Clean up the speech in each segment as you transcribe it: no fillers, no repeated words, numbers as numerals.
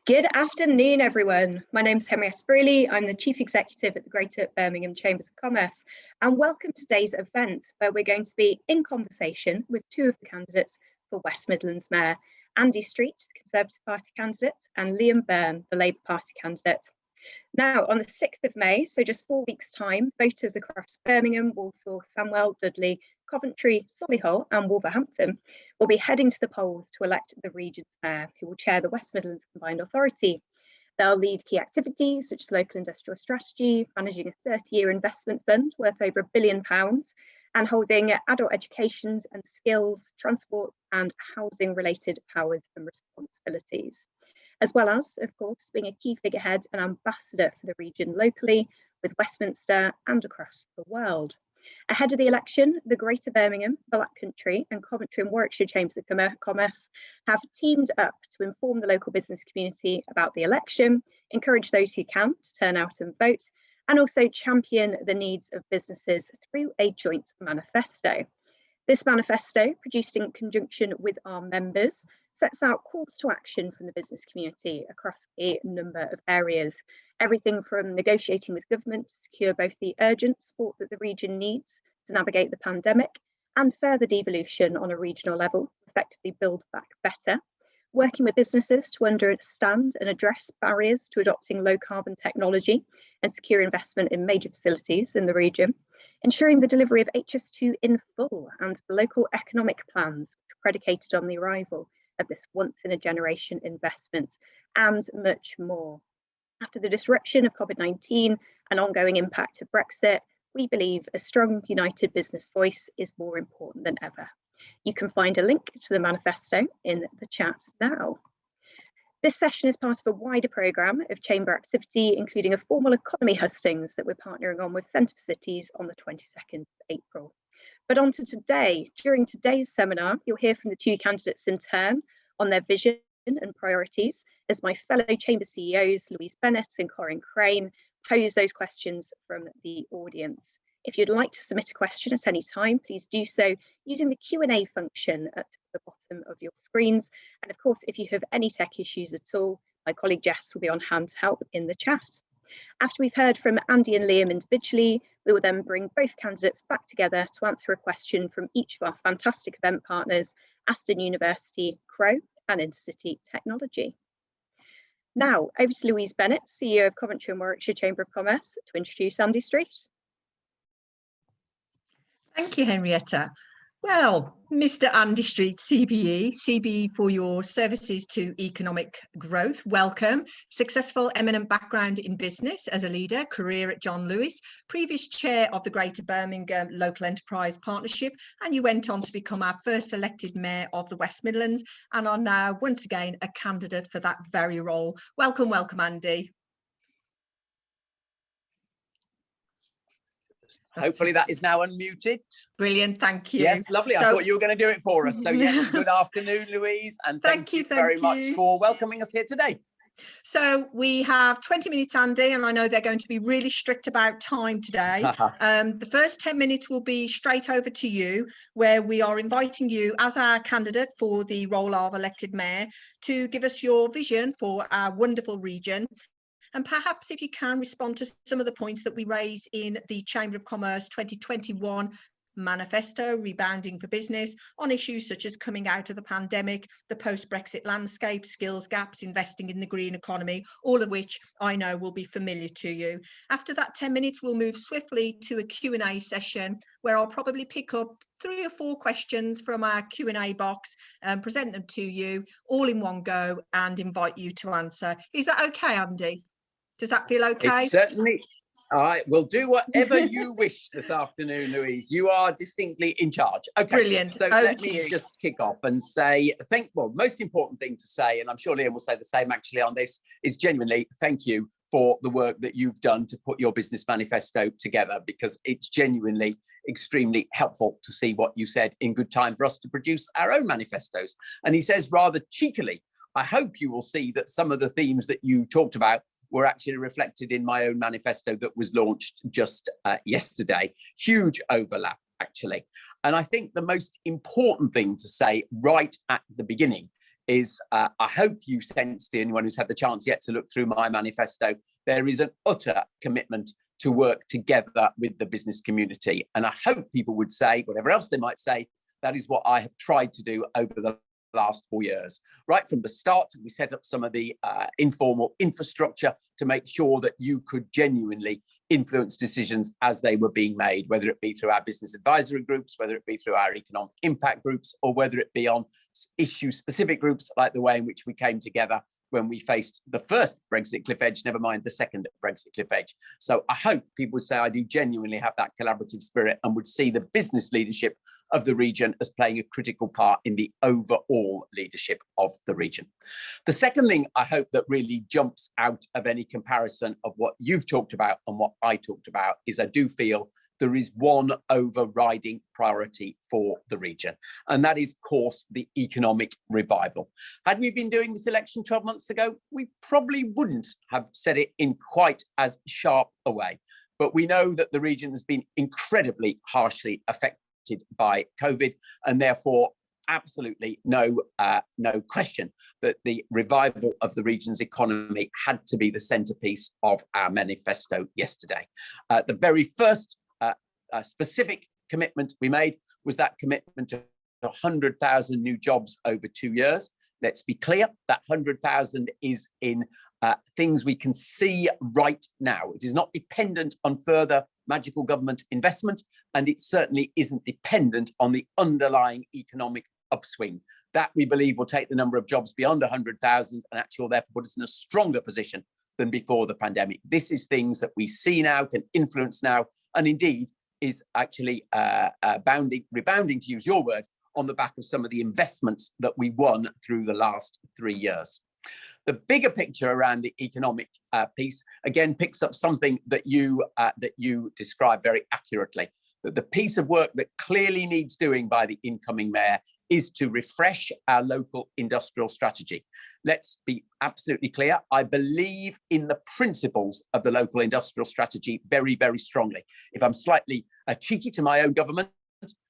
Good afternoon, everyone. My name is Henrietta Braley. I'm the Chief Executive at the Greater Birmingham Chambers of Commerce, and welcome to today's event, where we're going to be in conversation with two of the candidates for West Midlands Mayor, Andy Street, the Conservative Party candidate, and Liam Byrne, the Labour Party candidate. Now, on the 6th of May, so just 4 weeks' time, voters across Birmingham, Walsall, Sandwell, Dudley, Coventry, Solihull and Wolverhampton will be heading to the polls to elect the region's mayor, who will chair the West Midlands Combined Authority. They'll lead key activities such as local industrial strategy, managing a 30-year investment fund worth over £1 billion, and holding adult education and skills, transport and housing-related powers and responsibilities, as well as, of course, being a key figurehead and ambassador for the region locally, with Westminster and across the world. Ahead of the election, the Greater Birmingham, Black Country and Coventry and Warwickshire Chambers of Commerce have teamed up to inform the local business community about the election, encourage those who can to turn out and vote, and also champion the needs of businesses through a joint manifesto. This manifesto, produced in conjunction with our members, sets out calls to action from the business community across a number of areas. Everything from negotiating with government to secure both the urgent support that the region needs to navigate the pandemic and further devolution on a regional level, effectively build back better, working with businesses to understand and address barriers to adopting low carbon technology and secure investment in major facilities in the region, ensuring the delivery of HS2 in full and the local economic plans predicated on the arrival of this once in a generation investment, and much more. After the disruption of COVID-19 and ongoing impact of Brexit, we believe a strong, united business voice is more important than ever. You can find a link to the manifesto in the chat now. This session is part of a wider programme of chamber activity, including a formal economy hustings that we're partnering on with Centre for Cities on the 22nd of April. But on to today. During today's seminar, you'll hear from the two candidates in turn on their vision and priorities, as my fellow chamber CEOs, Louise Bennett and Corinne Crane, pose those questions from the audience. If you'd like to submit a question at any time, please do so using the Q&A function at the bottom of your screens. And of course, if you have any tech issues at all, my colleague Jess will be on hand to help in the chat. After we've heard from Andy and Liam individually, we will then bring both candidates back together to answer a question from each of our fantastic event partners, Aston University, Crow and Intercity Technology. Now, over to Louise Bennett, CEO of Coventry and Warwickshire Chamber of Commerce, to introduce Andy Street. Thank you, Henrietta. Well, Mr. Andy Street, CBE for your services to economic growth. Welcome. Successful, eminent background in business as a leader, career at John Lewis, previous chair of the Greater Birmingham Local Enterprise Partnership, and you went on to become our first elected mayor of the West Midlands and are now once again a candidate for that very role. Welcome, welcome, Andy. Hopefully that is now unmuted. Brilliant, thank you. Yes, lovely. I thought you were going to do it for us. So yes, good afternoon, Louise, and thank you very much for welcoming us here today. So we have 20 minutes, Andy, and I know they're going to be really strict about time today. The first 10 minutes will be straight over to you, where we are inviting you as our candidate for the role of elected mayor to give us your vision for our wonderful region. And perhaps if you can respond to some of the points that we raise in the Chamber of Commerce 2021 manifesto, Rebounding for Business, on issues such as coming out of the pandemic, the post-Brexit landscape, skills gaps, investing in the green economy, all of which I know will be familiar to you. After that 10 minutes, we'll move swiftly to a Q&A session where I'll probably pick up 3 or 4 questions from our Q&A box and present them to you all in one go and invite you to answer. Is that okay, Andy? Does that feel okay? It certainly. I will do whatever you wish this afternoon, Louise. You are distinctly in charge. Okay, brilliant. So let me just kick off and say, most important thing to say, and I'm sure Liam will say the same actually on this, is genuinely thank you for the work that you've done to put your business manifesto together, because it's genuinely extremely helpful to see what you said in good time for us to produce our own manifestos. And he says rather cheekily, I hope you will see that some of the themes that you talked about were actually reflected in my own manifesto that was launched just yesterday. Huge overlap, actually. And I think the most important thing to say right at the beginning is I hope you sensed, anyone who's had the chance yet to look through my manifesto, there is an utter commitment to work together with the business community. And I hope people would say, whatever else they might say, that is what I have tried to do over the last 4 years. Right from the start, we set up some of the informal infrastructure to make sure that you could genuinely influence decisions as they were being made, whether it be through our business advisory groups, whether it be through our economic impact groups, or whether it be on issue-specific groups like the way in which we came together when we faced the first Brexit cliff edge, never mind the second Brexit cliff edge. So I hope people would say I do genuinely have that collaborative spirit and would see the business leadership of the region as playing a critical part in the overall leadership of the region. The second thing I hope that really jumps out of any comparison of what you've talked about and what I talked about is I do feel there is one overriding priority for the region, and that is, of course, the economic revival. Had we been doing this election 12 months ago, we probably wouldn't have said it in quite as sharp a way. But we know that the region has been incredibly harshly affected by COVID, and therefore absolutely no question that the revival of the region's economy had to be the centerpiece of our manifesto yesterday. The very first specific commitment we made was that commitment to 100,000 new jobs over 2 years. Let's be clear, that 100,000 is in things we can see right now. It is not dependent on further magical government investment, and it certainly isn't dependent on the underlying economic upswing. That, we believe, will take the number of jobs beyond 100,000 and actually will therefore put us in a stronger position than before the pandemic. This is things that we see now, can influence now, and indeed is actually rebounding, to use your word, on the back of some of the investments that we won through the last 3 years. The bigger picture around the economic piece, again, picks up something that you described very accurately, that the piece of work that clearly needs doing by the incoming mayor is to refresh our local industrial strategy. Let's be absolutely clear. I believe in the principles of the local industrial strategy very, very strongly. If I'm slightly cheeky to my own government,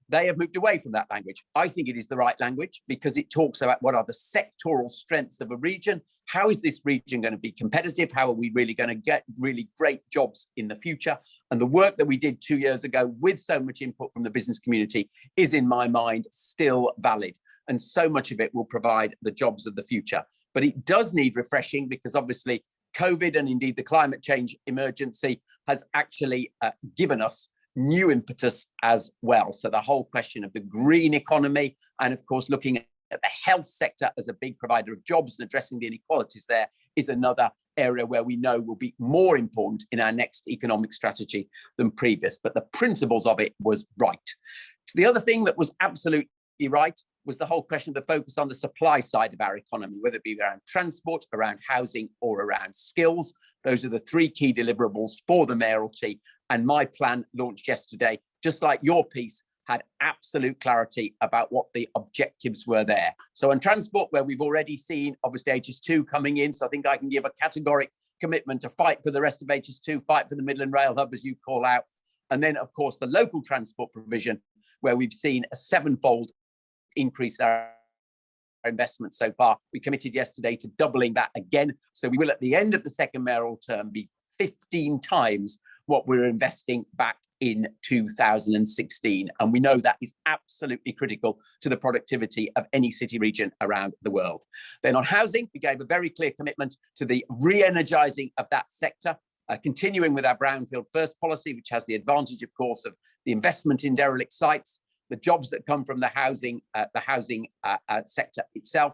they have moved away from that language. I think it is the right language because it talks about what are the sectoral strengths of a region. How is this region going to be competitive? How are we really going to get really great jobs in the future? And the work that we did 2 years ago with so much input from the business community is, in my mind, still valid. And so much of it will provide the jobs of the future. But it does need refreshing because obviously COVID and indeed the climate change emergency has actually given us new impetus as well. So the whole question of the green economy and, of course, looking at the health sector as a big provider of jobs and addressing the inequalities there is another area where we know will be more important in our next economic strategy than previous. But the principles of it was right. The other thing that was absolutely right was the whole question of the focus on the supply side of our economy, whether it be around transport, around housing, or around skills. Those are the three key deliverables for the mayoralty. And my plan launched yesterday, just like your piece, had absolute clarity about what the objectives were there. So on transport, where we've already seen, obviously, HS2 coming in, so I think I can give a categoric commitment to fight for the rest of HS2, fight for the Midland Rail Hub, as you call out. And then, of course, the local transport provision, where we've seen a 7-fold increase in our investment so far. We committed yesterday to doubling that again. So we will, at the end of the second mayoral term, be 15 times what we're investing back in 2016. And we know that is absolutely critical to the productivity of any city region around the world. Then on housing, we gave a very clear commitment to the re-energizing of that sector, continuing with our brownfield first policy, which has the advantage, of course, of the investment in derelict sites, the jobs that come from the housing sector itself.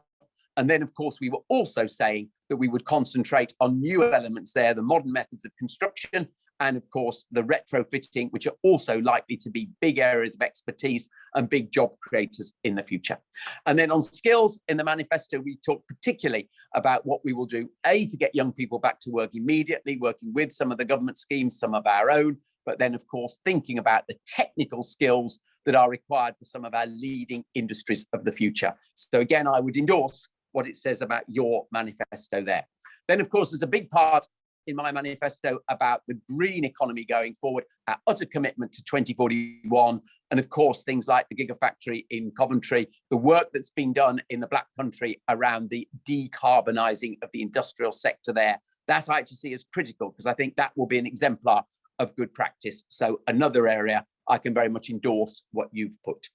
And then, of course, we were also saying that we would concentrate on new elements there, the modern methods of construction, and of course, the retrofitting, which are also likely to be big areas of expertise and big job creators in the future. And then on skills, in the manifesto, we talk particularly about what we will do, A, to get young people back to work immediately, working with some of the government schemes, some of our own, but then, of course, thinking about the technical skills that are required for some of our leading industries of the future. So again, I would endorse what it says about your manifesto there. Then, of course, there's a big part in my manifesto about the green economy going forward, our utter commitment to 2041, and of course things like the gigafactory in Coventry, the work that's been done in the Black Country around the decarbonising of the industrial sector there. That I actually see as critical, because I think that will be an exemplar of good practice. So another area I can very much endorse what you've put.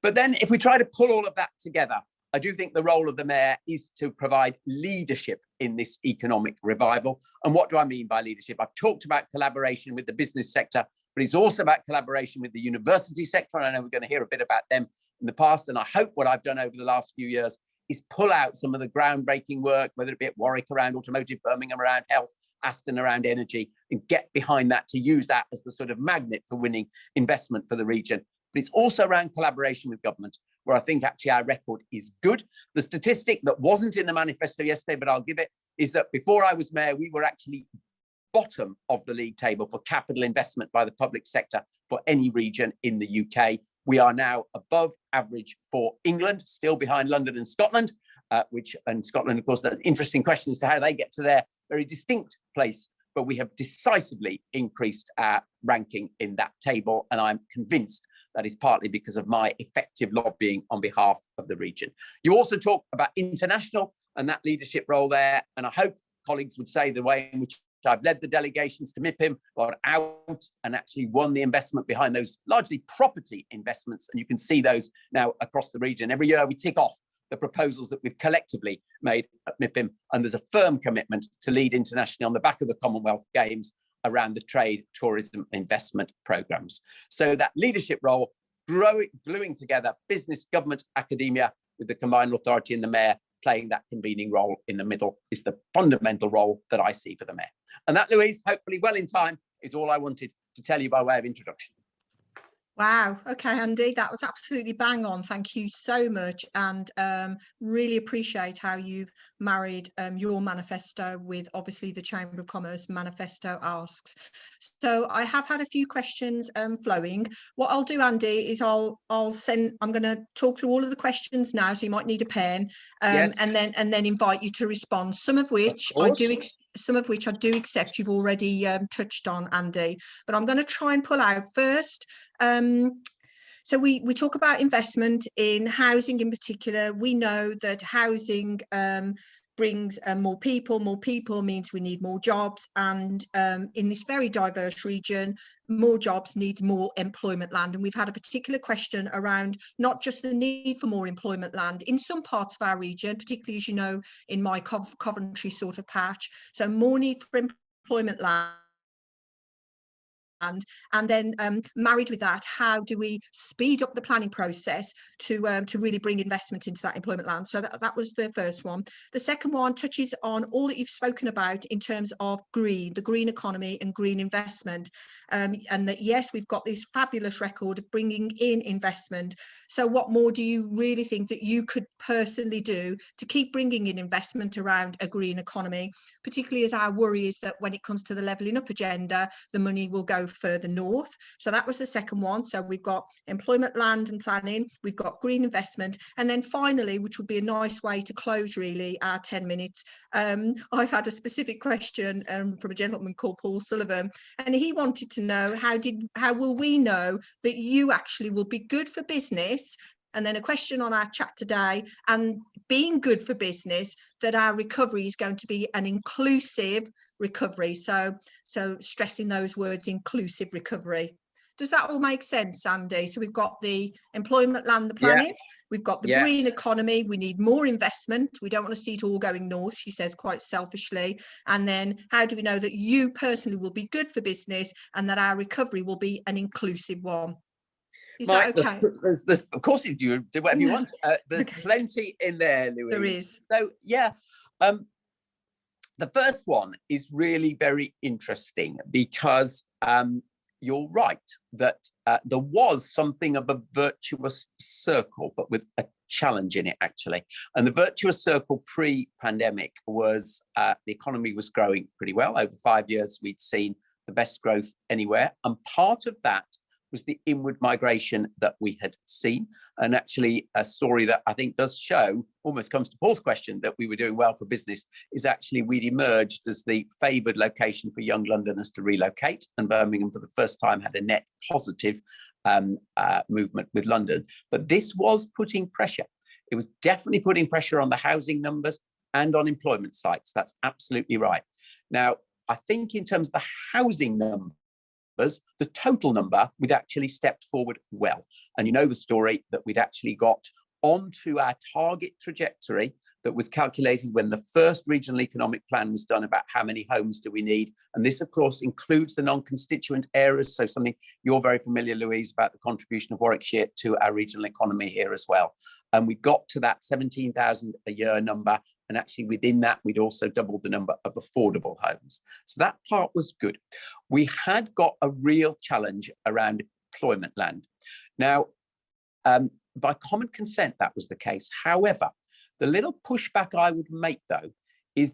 But then if we try to pull all of that together, I do think the role of the mayor is to provide leadership in this economic revival. And what do I mean by leadership? I've talked about collaboration with the business sector, but it's also about collaboration with the university sector. And I know we're going to hear a bit about them in the past. And I hope what I've done over the last few years is pull out some of the groundbreaking work, whether it be at Warwick around automotive, Birmingham around health, Aston around energy, and get behind that to use that as the sort of magnet for winning investment for the region. But it's also around collaboration with government, where I think actually our record is good. The statistic that wasn't in the manifesto yesterday, but I'll give it, is that before I was mayor, we were actually bottom of the league table for capital investment by the public sector for any region in the UK. We are now above average for England, still behind London and Scotland, and Scotland, of course, that's an interesting question as to how they get to their very distinct place. But we have decisively increased our ranking in that table, and I'm convinced that is partly because of my effective lobbying on behalf of the region. You also talk about international and that leadership role there, and I hope colleagues would say the way in which I've led the delegations to MIPIM, got out and actually won the investment behind those largely property investments, and you can see those now across the region. Every year we tick off the proposals that we've collectively made at MIPIM, and there's a firm commitment to lead internationally on the back of the Commonwealth Games around the trade, tourism, investment programmes. So that leadership role, gluing together business, government, academia with the combined authority and the mayor playing that convening role in the middle, is the fundamental role that I see for the mayor. And that, Louise, hopefully well in time, is all I wanted to tell you by way of introduction. Wow. Okay, Andy, that was absolutely bang on. Thank you so much. And really appreciate how you've married your manifesto with obviously the Chamber of Commerce manifesto asks. So I have had a few questions flowing. What I'll do, Andy, is I'm going to talk through all of the questions now. So you might need a pen Yes. and then invite you to respond. Some of which I do accept you've already touched on, Andy, but I'm going to try and pull out first. So we talk about investment in housing in particular. We know that housing brings more people. More people means we need more jobs. And in this very diverse region, more jobs needs more employment land. And we've had a particular question around not just the need for more employment land in some parts of our region, particularly, as you know, in my Coventry sort of patch. So more need for employment land. And then married with that, how do we speed up the planning process to really bring investment into that employment land? So that was the first one. The second one touches on all that you've spoken about in terms of green, the green economy and green investment. And that, yes, we've got this fabulous record of bringing in investment. So what more do you really think that you could personally do to keep bringing in investment around a green economy, particularly as our worry is that when it comes to the levelling up agenda, the money will go further north? So that was the second one. So we've got employment, land and planning, we've got green investment, and then finally, which would be a nice way to close really our 10 minutes, I've had a specific question from a gentleman called Paul Sullivan, and he wanted to know how will we know that you actually will be good for business, and then a question on our chat today, and being good for business, that our recovery is going to be an inclusive recovery. So stressing those words, inclusive recovery. Does that all make sense, Andy? So we've got the employment, land, the planning, we've got the green economy, we need more investment, we don't want to see it all going north, she says quite selfishly. And then how do we know that you personally will be good for business and that our recovery will be an inclusive one? Is that okay? There's, of course, you do whatever you want. There's plenty in there, Louise. There is. So, yeah. The first one is really very interesting because you're right that there was something of a virtuous circle, but with a challenge in it, actually. And the virtuous circle pre-pandemic was the economy was growing pretty well. Over 5 years, we'd seen the best growth anywhere. And part of that was the inward migration that we had seen. And actually a story that I think does show, almost comes to Paul's question, that we were doing well for business, is actually we'd emerged as the favoured location for young Londoners to relocate, and Birmingham for the first time had a net positive movement with London. But this was putting pressure. It was definitely putting pressure on the housing numbers and on employment sites. That's absolutely right. Now, I think in terms of the housing numbers, the total number, we'd actually stepped forward well. And you know the story that we'd actually got onto our target trajectory that was calculated when the first regional economic plan was done about how many homes do we need. And this, of course, includes the non-constituent areas. So something you're very familiar, Louise, about the contribution of Warwickshire to our regional economy here as well. And we got to that 17,000 a year number. And actually within that, we'd also doubled the number of affordable homes. So that part was good. We had got a real challenge around employment land. Now, by common consent, that was the case. However, the little pushback I would make, though, is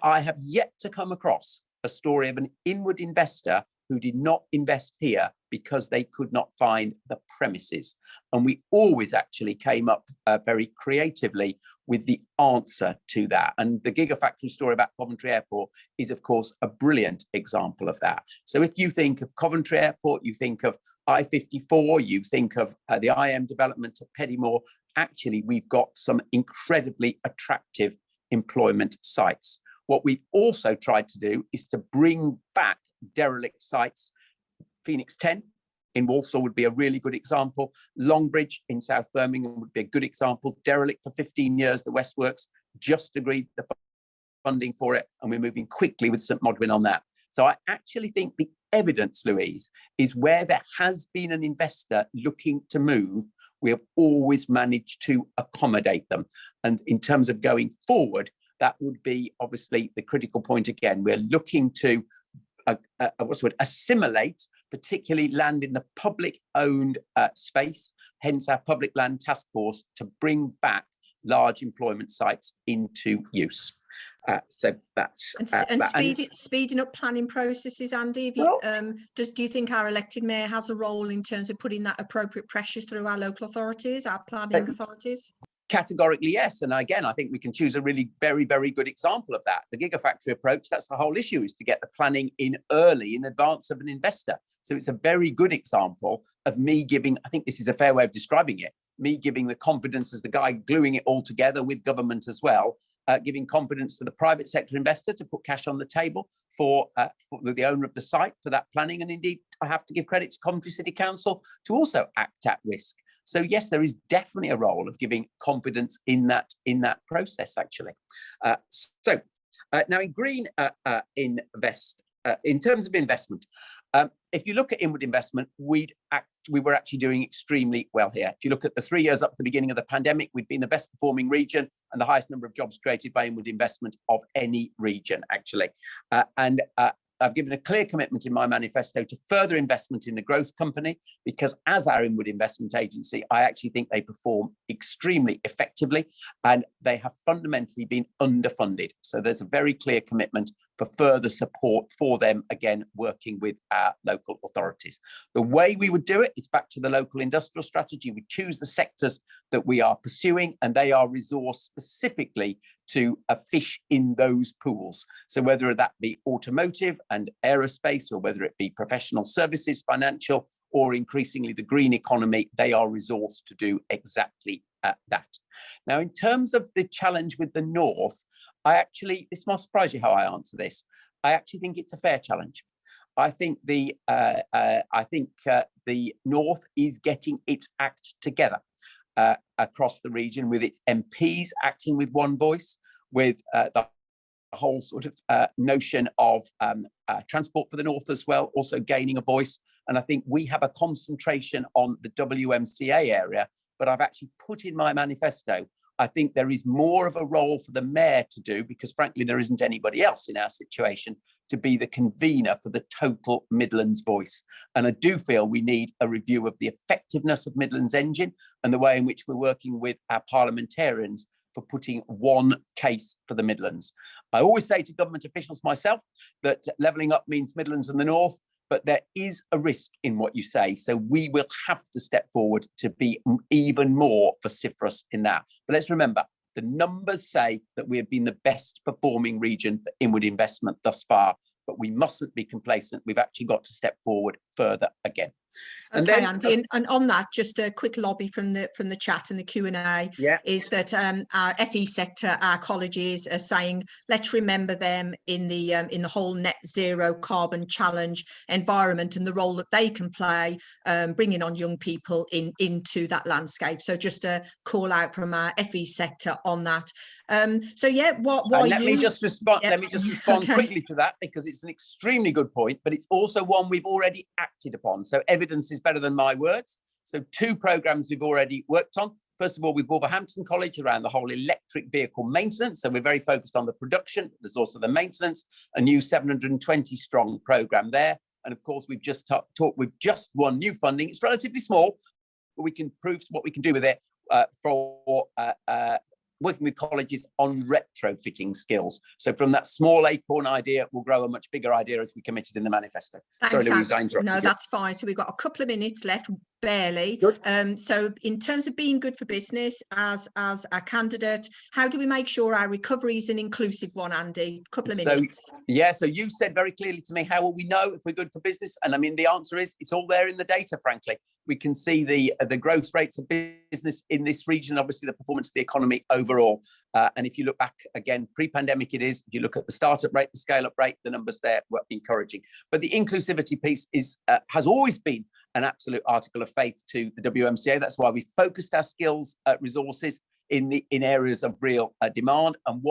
I have yet to come across a story of an inward investor who did not invest here because they could not find the premises. And we always actually came up very creatively with the answer to that. And the Gigafactory story about Coventry Airport is, of course, a brilliant example of that. So if you think of Coventry Airport, you think of I-54, you think of the IM development at Peddymore, actually, we've got some incredibly attractive employment sites. What we've also tried to do is to bring back derelict sites. Phoenix 10 in Walsall would be a really good example. Longbridge in South Birmingham would be a good example. Derelict for 15 years, the Westworks just agreed the funding for it, and we're moving quickly with St Modwyn on that. So I actually think the evidence, Louise, is where there has been an investor looking to move, we have always managed to accommodate them. And in terms of going forward, that would be obviously the critical point again. We're looking to assimilate, particularly land in the public-owned space, hence our Public Land Task Force, to bring back large employment sites into use. So that's speeding up planning processes. Andy, do you think our elected mayor has a role in terms of putting that appropriate pressure through our local authorities, our planning authorities? Categorically, yes. And again, I think we can choose a really very, very good example of that. The Gigafactory approach, that's the whole issue, is to get the planning in early in advance of an investor. So it's a very good example of me giving, I think this is a fair way of describing it, me giving the confidence as the guy gluing it all together with government as well, giving confidence to the private sector investor to put cash on the table for the owner of the site for that planning. And indeed, I have to give credit to Coventry City Council to also act at risk. So yes, there is definitely a role of giving confidence in that process, actually. Now in green invest, in terms of investment, if you look at inward investment, we were actually doing extremely well here. If you look at the 3 years up to the beginning of the pandemic, we'd been the best performing region and the highest number of jobs created by inward investment of any region, actually. I've given a clear commitment in my manifesto to further investment in the growth company, because as our inward investment agency, I actually think they perform extremely effectively and they have fundamentally been underfunded. So there's a very clear commitment for further support for them, again, working with our local authorities. The way we would do it is back to the local industrial strategy. We choose the sectors that we are pursuing and they are resourced specifically to fish in those pools. So whether that be automotive and aerospace, or whether it be professional services, financial, or increasingly the green economy, they are resourced to do exactly that. Now, in terms of the challenge with the North, this might surprise you how I answer this. I actually think it's a fair challenge. I think the North is getting its act together across the region, with its MPs acting with one voice, with the whole sort of notion of transport for the North as well, also gaining a voice. And I think we have a concentration on the WMCA area, but I've actually put in my manifesto, I think there is more of a role for the mayor to do, because frankly, there isn't anybody else in our situation to be the convener for the total Midlands voice. And I do feel we need a review of the effectiveness of Midlands Engine and the way in which we're working with our parliamentarians for putting one case for the Midlands. I always say to government officials myself that levelling up means Midlands and the North. but there is a risk in what you say. So we will have to step forward to be even more vociferous in that. But let's remember, the numbers say that we have been the best performing region for inward investment thus far, but we mustn't be complacent. We've actually got to step forward further again. And okay, then, Andy, and on that, just a quick lobby from the chat and the Q&A is that our FE sector, our colleges are saying, let's remember them in the whole net zero carbon challenge environment and the role that they can play, bringing on young people into that landscape. So just a call out from our FE sector on that. So yeah, let me just respond. Yep. Let me just respond Okay. quickly to that, because it's an extremely good point, but it's also one we've already acted upon. So evidence is better than my words. So 2 programs we've already worked on. First of all, with Wolverhampton College around the whole electric vehicle maintenance. So we're very focused on the production. There's also the maintenance, a new 720 strong program there. And of course, we've just we've just won new funding. It's relatively small, but we can prove what we can do with it for working with colleges on retrofitting skills. So from that small acorn idea, we'll grow a much bigger idea, as we committed in the manifesto. Thanks, Sorry, Louise, I interrupted no, you. that's fine. So we've got a couple of minutes left, barely. Good. So in terms of being good for business as a candidate, how do we make sure our recovery is an inclusive one, Andy? A couple of minutes. So you said very clearly to me, how will we know if we're good for business? And I mean, the answer is, it's all there in the data, frankly. We can see the growth rates of business in this region, obviously the performance of the economy overall. And if you look back again, pre-pandemic it is, if you look at the startup rate, the scale-up rate, the numbers there were encouraging. But the inclusivity piece is has always been an absolute article of faith to the WMCA. That's why we focused our skills resources in areas of real demand, and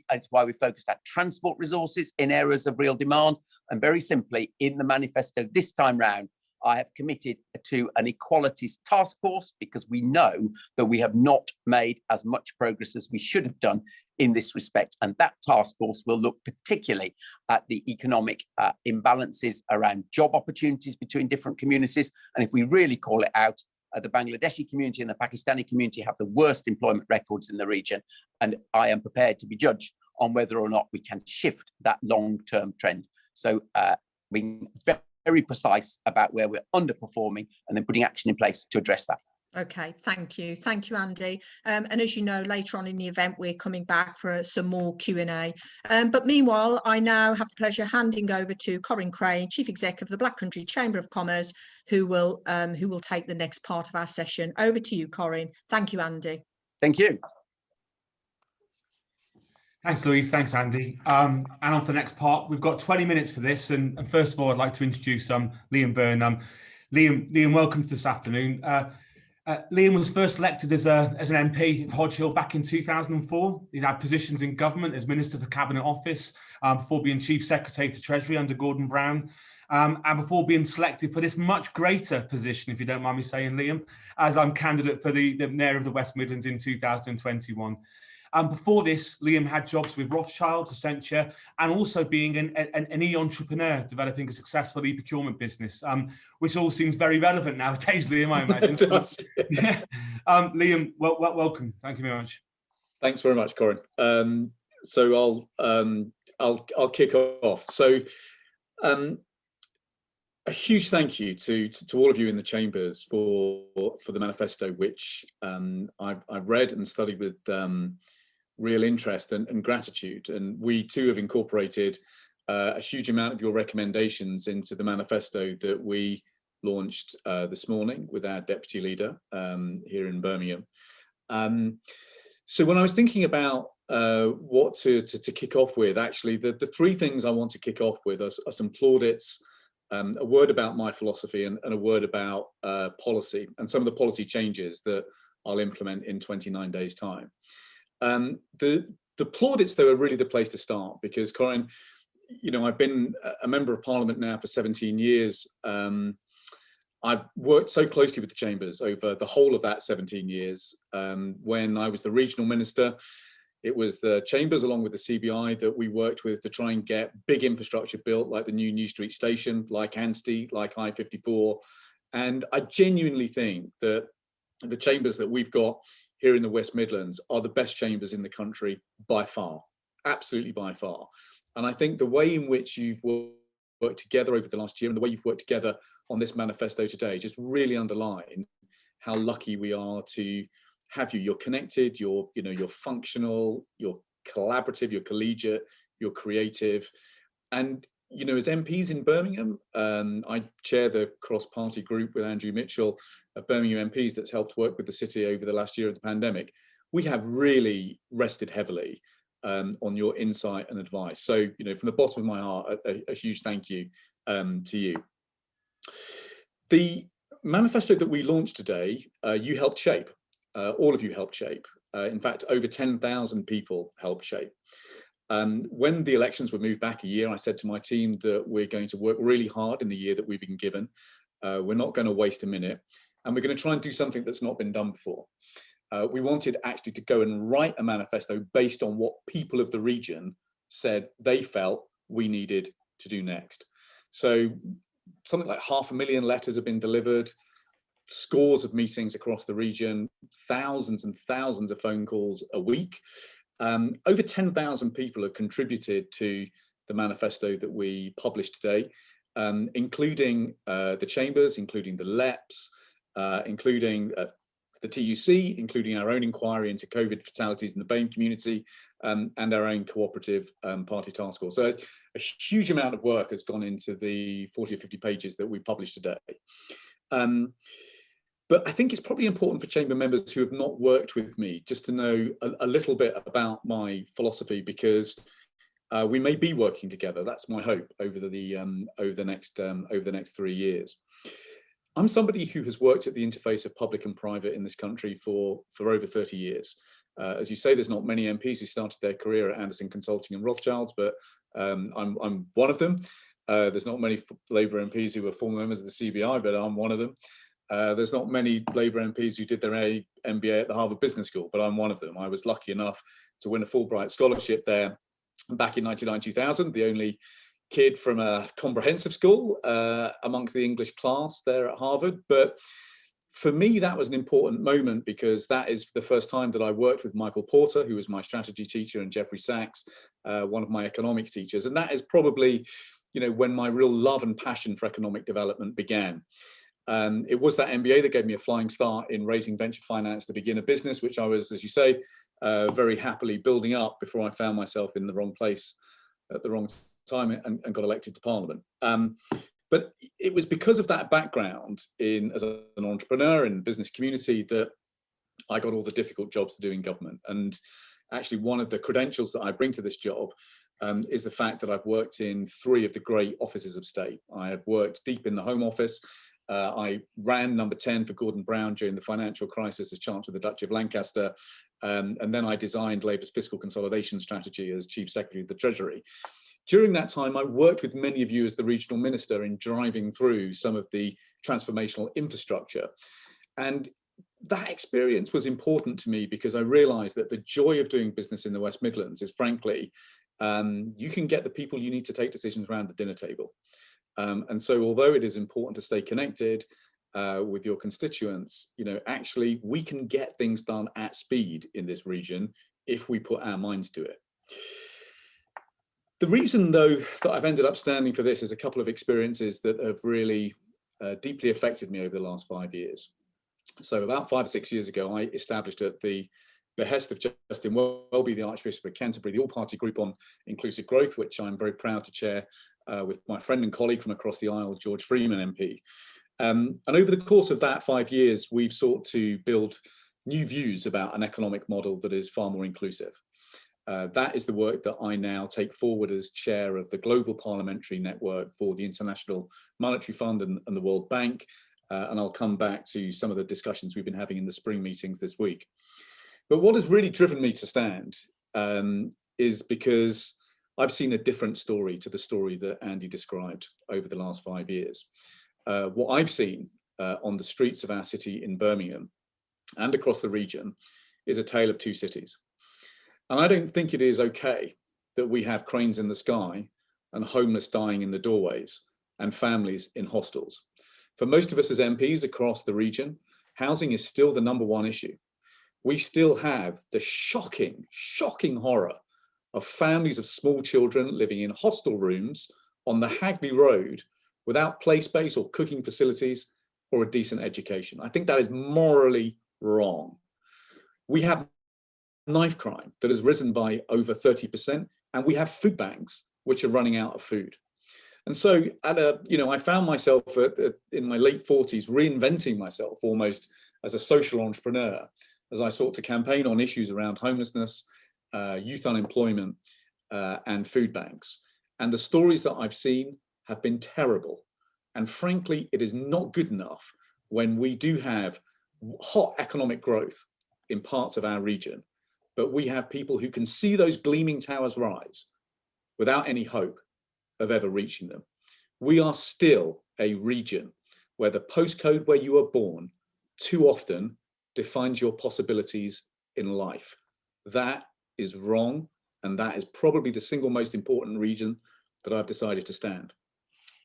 that's why we focused our transport resources in areas of real demand. And very simply, in the manifesto this time round, I have committed to an equalities task force, because we know that we have not made as much progress as we should have done in this respect. And that task force will look particularly at the economic imbalances around job opportunities between different communities. And if we really call it out, the Bangladeshi community and the Pakistani community have the worst employment records in the region. And I am prepared to be judged on whether or not we can shift that long-term trend. So being very precise about where we're underperforming and then putting action in place to address that. Okay, thank you, Andy. And as you know, later on in the event, we're coming back for some more Q&A. But meanwhile, I now have the pleasure of handing over to Corinne Crane, Chief Exec of the Black Country Chamber of Commerce, who will take the next part of our session. Over to you, Corinne. Thank you, Andy. Thank you. Thanks, Louise. Thanks, Andy. And on to the next part. We've got 20 minutes for this. And first of all, I'd like to introduce Liam Byrne. Liam, welcome to this afternoon. Liam was first elected as an MP of Hodge Hill back in 2004. He's had positions in government as Minister for Cabinet Office, before being Chief Secretary to Treasury under Gordon Brown, and before being selected for this much greater position, if you don't mind me saying, Liam, as I'm candidate for the Mayor of the West Midlands in 2021. Before this, Liam had jobs with Rothschild, Accenture, and also being an e-entrepreneur, developing a successful e-procurement business, which all seems very relevant nowadays, Liam, I imagine. It does. Liam, welcome. Thank you very much. Thanks very much, Corinne. So I'll kick off. So a huge thank you to all of you in the chambers for the manifesto, which I've read and studied with real interest and gratitude. And we too have incorporated a huge amount of your recommendations into the manifesto that we launched this morning with our deputy leader here in Birmingham. So when I was thinking about what to kick off with, actually the 3 things I want to kick off with are some plaudits, a word about my philosophy, and a word about policy and some of the policy changes that I'll implement in 29 days' time. The plaudits, though, are really the place to start, because, Corinne, you know, I've been a member of Parliament now for 17 years. I've worked so closely with the chambers over the whole of that 17 years. When I was the regional minister, it was the chambers along with the CBI that we worked with to try and get big infrastructure built, like the New Street Station, like Anstey, like I-54. And I genuinely think that the chambers that we've got here in the West Midlands are the best chambers in the country by far, absolutely by far. And I think the way in which you've worked together over the last year and the way you've worked together on this manifesto today just really underline how lucky we are to have you. You're connected, you're functional, you're collaborative, you're collegiate, you're creative. And as MPs in Birmingham, I chair the cross-party group with Andrew Mitchell of Birmingham MPs that's helped work with the city over the last year of the pandemic. We have really rested heavily on your insight and advice. So, from the bottom of my heart, a huge thank you to you. The manifesto that we launched today, you helped shape. All of you helped shape. In fact, over 10,000 people helped shape. When the elections were moved back a year, I said to my team that we're going to work really hard in the year that we've been given. We're not going to waste a minute, and we're going to try and do something that's not been done before. We wanted actually to go and write a manifesto based on what people of the region said they felt we needed to do next. So something like 500,000 letters have been delivered, scores of meetings across the region, thousands and thousands of phone calls a week. Over 10,000 people have contributed to the manifesto that we published today, including the chambers, including the LEPs, including the TUC, including our own inquiry into COVID fatalities in the BAME community, and our own cooperative party task force. So a huge amount of work has gone into the 40 or 50 pages that we published today. But I think it's probably important for chamber members who have not worked with me just to know a little bit about my philosophy, because we may be working together. That's my hope over the next 3 years. I'm somebody who has worked at the interface of public and private in this country for over 30 years. As you say, there's not many MPs who started their career at Anderson Consulting and Rothschilds, but I'm one of them. There's not many Labour MPs who were former members of the CBI, but I'm one of them. There's not many Labour MPs who did their MBA at the Harvard Business School, but I'm one of them. I was lucky enough to win a Fulbright scholarship there back in 1999-2000, the only kid from a comprehensive school amongst the English class there at Harvard. But for me, that was an important moment, because that is the first time that I worked with Michael Porter, who was my strategy teacher, and Jeffrey Sachs, one of my economics teachers. And that is probably, when my real love and passion for economic development began. It was that MBA that gave me a flying start in raising venture finance to begin a business, which I was, as you say, very happily building up before I found myself in the wrong place at the wrong time and got elected to Parliament. But it was because of that background as an entrepreneur in the business community that I got all the difficult jobs to do in government. And actually, one of the credentials that I bring to this job is the fact that I've worked in 3 of the great offices of state. I have worked deep in the Home Office. I ran number 10 for Gordon Brown during the financial crisis as Chancellor of the Duchy of Lancaster. And then I designed Labour's fiscal consolidation strategy as Chief Secretary of the Treasury. During that time, I worked with many of you as the regional minister in driving through some of the transformational infrastructure. And that experience was important to me, because I realized that the joy of doing business in the West Midlands is, frankly, you can get the people you need to take decisions around the dinner table. And so although it is important to stay connected with your constituents, actually we can get things done at speed in this region if we put our minds to it. The reason, though, that I've ended up standing for this is a couple of experiences that have really deeply affected me over the last 5 years. So about 5 or 6 years ago, I established at the behest of Justin Welby, the Archbishop of Canterbury, the all-party group on inclusive growth, which I'm very proud to chair with my friend and colleague from across the aisle, George Freeman MP. And over the course of that 5 years, we've sought to build new views about an economic model that is far more inclusive. That is the work that I now take forward as chair of the Global Parliamentary Network for the International Monetary Fund and the World Bank. And I'll come back to some of the discussions we've been having in the spring meetings this week. But what has really driven me to stand is because I've seen a different story to the story that Andy described over the last 5 years. What I've seen on the streets of our city in Birmingham and across the region is a tale of 2 cities. And I don't think it is okay that we have cranes in the sky and homeless dying in the doorways and families in hostels. For most of us as MPs across the region, housing is still the #1 issue. We still have the shocking horror of families of small children living in hostel rooms on the Hagley Road without play space or cooking facilities or a decent education. I think that is morally wrong. We have knife crime that has risen by over 30%, and we have food banks which are running out of food. And so I found myself in my late 40s reinventing myself almost as a social entrepreneur as I sought to campaign on issues around homelessness, youth unemployment, and food banks. And the stories that I've seen have been terrible. And frankly, it is not good enough when we do have hot economic growth in parts of our region, but we have people who can see those gleaming towers rise without any hope of ever reaching them. We are still a region where the postcode where you were born too often defines your possibilities in life. That is wrong, and that is probably the single most important reason that I've decided to stand.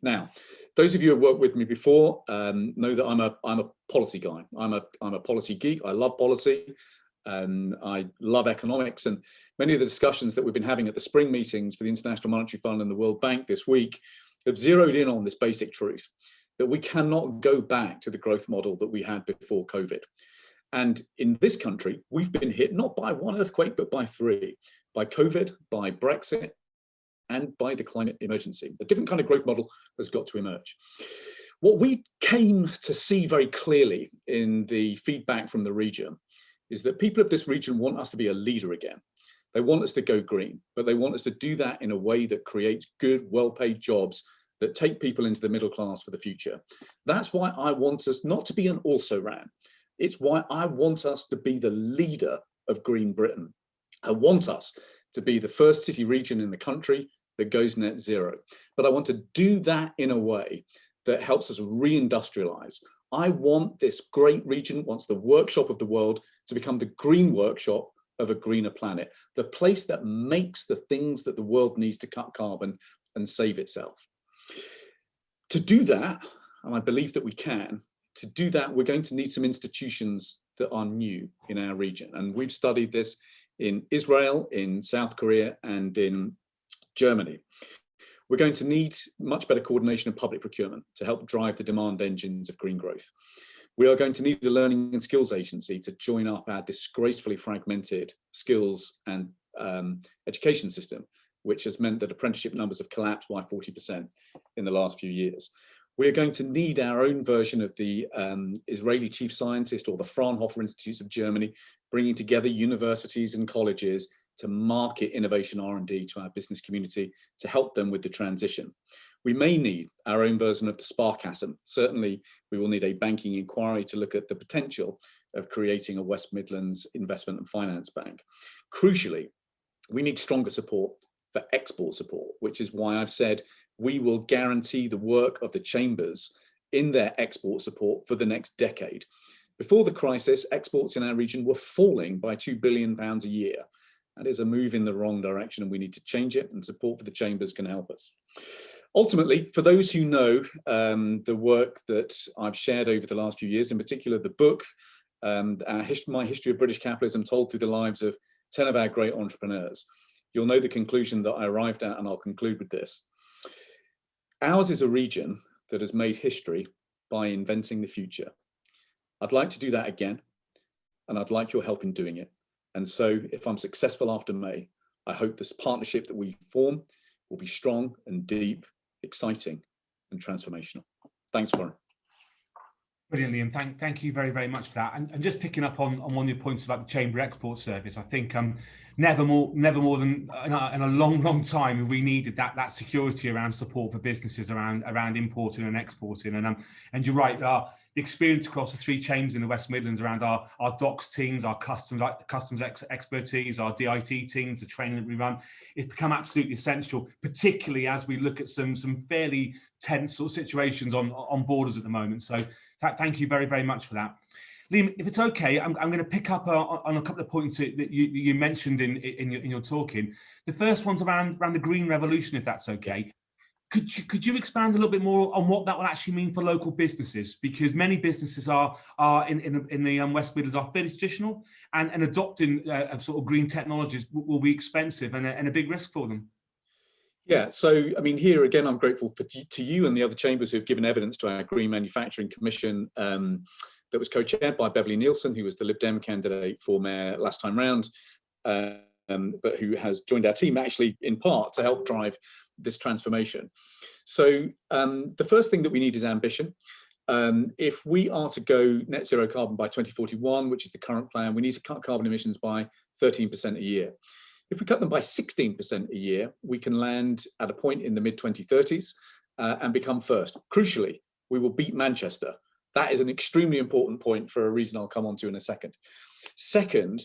Now, those of you who have worked with me before know that I'm a policy guy. I'm a policy geek. I love policy. I love economics, and many of the discussions that we've been having at the spring meetings for the International Monetary Fund and the World Bank this week have zeroed in on this basic truth that we cannot go back to the growth model that we had before COVID. And in this country, we've been hit not by one earthquake, but by three: by COVID, by Brexit, and by the climate emergency. A different kind of growth model has got to emerge. What we came to see very clearly in the feedback from the region is that people of this region want us to be a leader again. They want us to go green, but they want us to do that in a way that creates good, well-paid jobs that take people into the middle class for the future. That's why I want us not to be an also-ran. It's why I want us to be the leader of Green Britain. I want us to be the first city region in the country that goes net zero. But I want to do that in a way that helps us reindustrialize. I want this great region, wants the workshop of the world, to become the green workshop of a greener planet, the place that makes the things that the world needs to cut carbon and save itself. To do that, and I believe that we can, to do that, we're going to need some institutions that are new in our region. And we've studied this in Israel, in South Korea, and in Germany. We're going to need much better coordination of public procurement to help drive the demand engines of green growth. We are going to need a learning and skills agency to join up our disgracefully fragmented skills and education system, which has meant that apprenticeship numbers have collapsed by 40% in the last few years. We're going to need our own version of the Israeli chief scientist or the Fraunhofer Institutes of Germany, bringing together universities and colleges to market innovation R&D to our business community to help them with the transition. We may need our own version of the Sparkassen. Certainly, we will need a banking inquiry to look at the potential of creating a West Midlands investment and finance bank. Crucially, we need stronger support for export support, which is why I've said we will guarantee the work of the chambers in their export support for the next decade. Before the crisis, exports in our region were falling by £2 billion a year. That is a move in the wrong direction, and we need to change it, and support for the chambers can help us. Ultimately, for those who know the work that I've shared over the last few years, in particular the book, My History of British Capitalism, told through the lives of 10 of our great entrepreneurs, you'll know the conclusion that I arrived at, and I'll conclude with this. Ours is a region that has made history by inventing the future. I'd like to do that again, and I'd like your help in doing it. And so if I'm successful after May, I hope this partnership that we form will be strong and deep, exciting and transformational. Thanks, Warren. Brilliant, Liam. Thank you very, very much for that. And just picking up on one of your points about the Chamber Export Service, I think never more than in a long time have we needed that security around support for businesses around importing and exporting. And you're right, the experience across the three chambers in the West Midlands around our docs teams, our customs expertise, our DIT teams, the training that we run, it's become absolutely essential, particularly as we look at some fairly tense sort of situations on borders at the moment. So thank you very, very much for that. Liam, if it's okay, I'm going to pick up on a couple of points that you mentioned in your talking. The first one's around the green revolution, if that's okay. Could you expand a little bit more on what that will actually mean for local businesses? Because many businesses are in the West Midlands are fairly traditional, and adopting sort of green technologies will be expensive and a big risk for them. Yeah, so I mean, here again, I'm grateful to you and the other chambers who've given evidence to our Green Manufacturing Commission that was co-chaired by Beverly Nielsen, who was the Lib Dem candidate for mayor last time round, but who has joined our team actually in part to help drive this transformation. So the first thing that we need is ambition. If we are to go net zero carbon by 2041, which is the current plan, we need to cut carbon emissions by 13% a year. If we cut them by 16% a year, we can land at a point in the mid-2030s and become first. Crucially, we will beat Manchester. That is an extremely important point for a reason I'll come on to in a second. Second,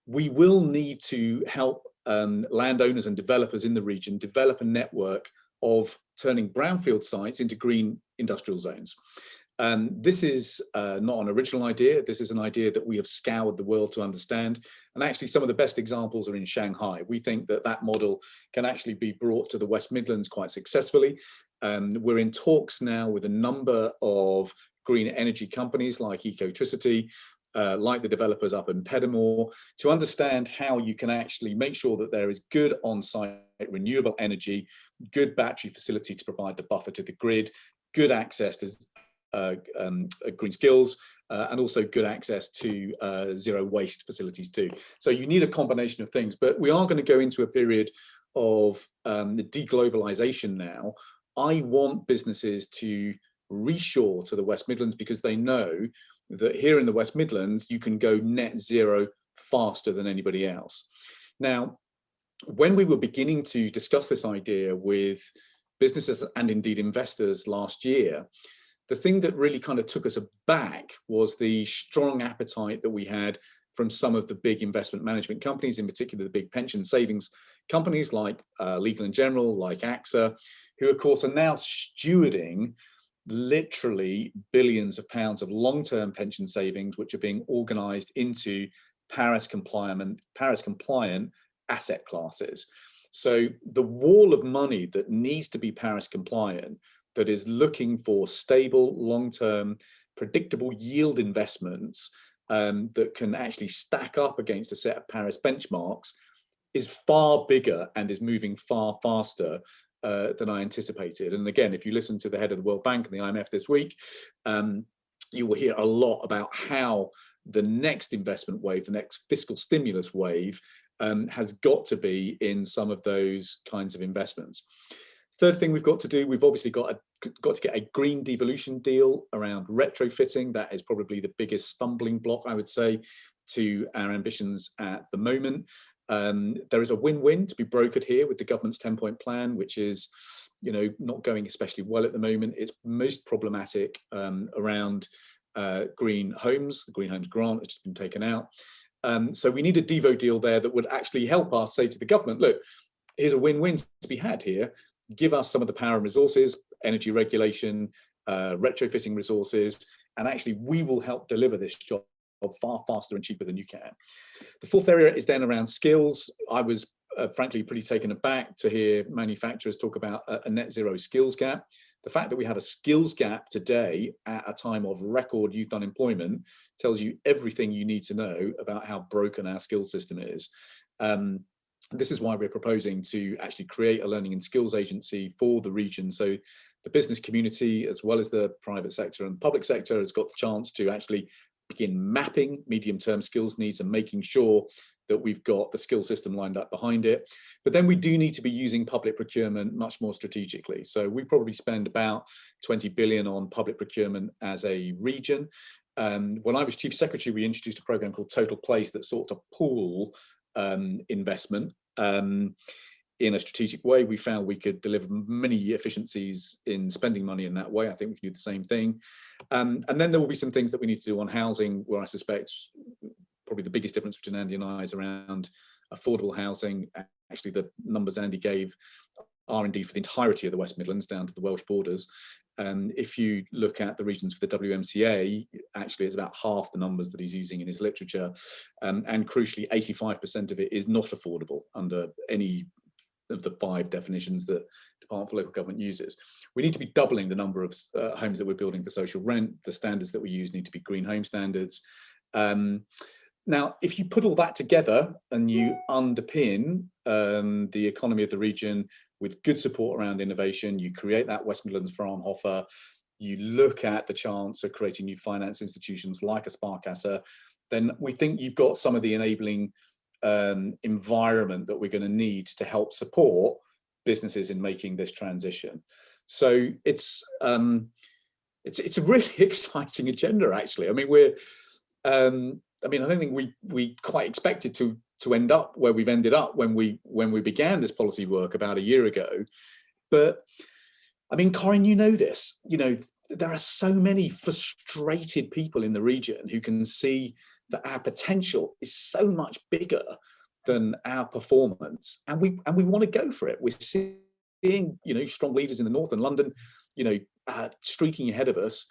we will need to help landowners and developers in the region develop a network of turning brownfield sites into green industrial zones. This is not an original idea. This is an idea that we have scoured the world to understand. And actually, some of the best examples are in Shanghai. We think that that model can actually be brought to the West Midlands quite successfully. We're in talks now with a number of green energy companies like Ecotricity, like the developers up in Pedamore, to understand how you can actually make sure that there is good on-site renewable energy, good battery facility to provide the buffer to the grid, good access to green skills, and also good access to zero waste facilities too. So you need a combination of things, but we are going to go into a period of the deglobalization now. I want businesses to reshore to the West Midlands because they know that here in the West Midlands, you can go net zero faster than anybody else. Now, when we were beginning to discuss this idea with businesses and indeed investors last year, the thing that really kind of took us aback was the strong appetite that we had from some of the big investment management companies, in particular the big pension savings companies like Legal & General, like AXA, who of course are now stewarding literally billions of pounds of long-term pension savings, which are being organized into Paris compliant asset classes. So the wall of money that needs to be Paris compliant, that is looking for stable, long-term, predictable yield investments that can actually stack up against a set of Paris benchmarks, is far bigger and is moving far faster than I anticipated. And again, if you listen to the head of the World Bank and the IMF this week, you will hear a lot about how the next investment wave, the next fiscal stimulus wave, has got to be in some of those kinds of investments. Third thing we've got to do, we've obviously got to get a green devolution deal around retrofitting. That is probably the biggest stumbling block, I would say, to our ambitions at the moment. There is a win-win to be brokered here with the government's 10-point plan, which is, you know, not going especially well at the moment. It's most problematic around green homes. The Green Homes Grant has just been taken out. So we need a Devo deal there that would actually help us say to the government, look, here's a win-win to be had here. Give us some of the power and resources, energy regulation, retrofitting resources, and actually we will help deliver this job far faster and cheaper than you can. The fourth area is then around skills. I was frankly pretty taken aback to hear manufacturers talk about a net zero skills gap. The fact that we have a skills gap today at a time of record youth unemployment tells you everything you need to know about how broken our skills system is. This is why we're proposing to actually create a learning and skills agency for the region. So the business community, as well as the private sector and public sector, has got the chance to actually begin mapping medium-term skills needs and making sure that we've got the skill system lined up behind it. But then we do need to be using public procurement much more strategically. So we probably spend about 20 billion on public procurement as a region. When I was Chief Secretary, we introduced a program called Total Place that sought to pool investment in a strategic way. We found we could deliver many efficiencies in spending money in that way. I think we can do the same thing. And then there will be some things that we need to do on housing, where I suspect probably the biggest difference between Andy and I is around affordable housing. Actually, the numbers Andy gave are indeed for the entirety of the West Midlands down to the Welsh borders. If you look at the regions for the WMCA, actually it's about half the numbers that he's using in his literature. And crucially, 85% of it is not affordable under any of the 5 definitions that Department for Local Government uses. We need to be doubling the number of homes that we're building for social rent. The standards that we use need to be green home standards. Now, if you put all that together and you underpin the economy of the region with good support around innovation, you create that West Midlands Fraunhofer, you look at the chance of creating new finance institutions like a Sparkasse, then we think you've got some of the enabling environment that we're going to need to help support businesses in making this transition. So it's a really exciting agenda, actually. I mean, I don't think we quite expected to end up where we've ended up when we began this policy work about a year ago. But I mean, Corinne, you know this. There are so many frustrated people in the region who can see that our potential is so much bigger than our performance, and we want to go for it. We're seeing strong leaders in the north and London, streaking ahead of us.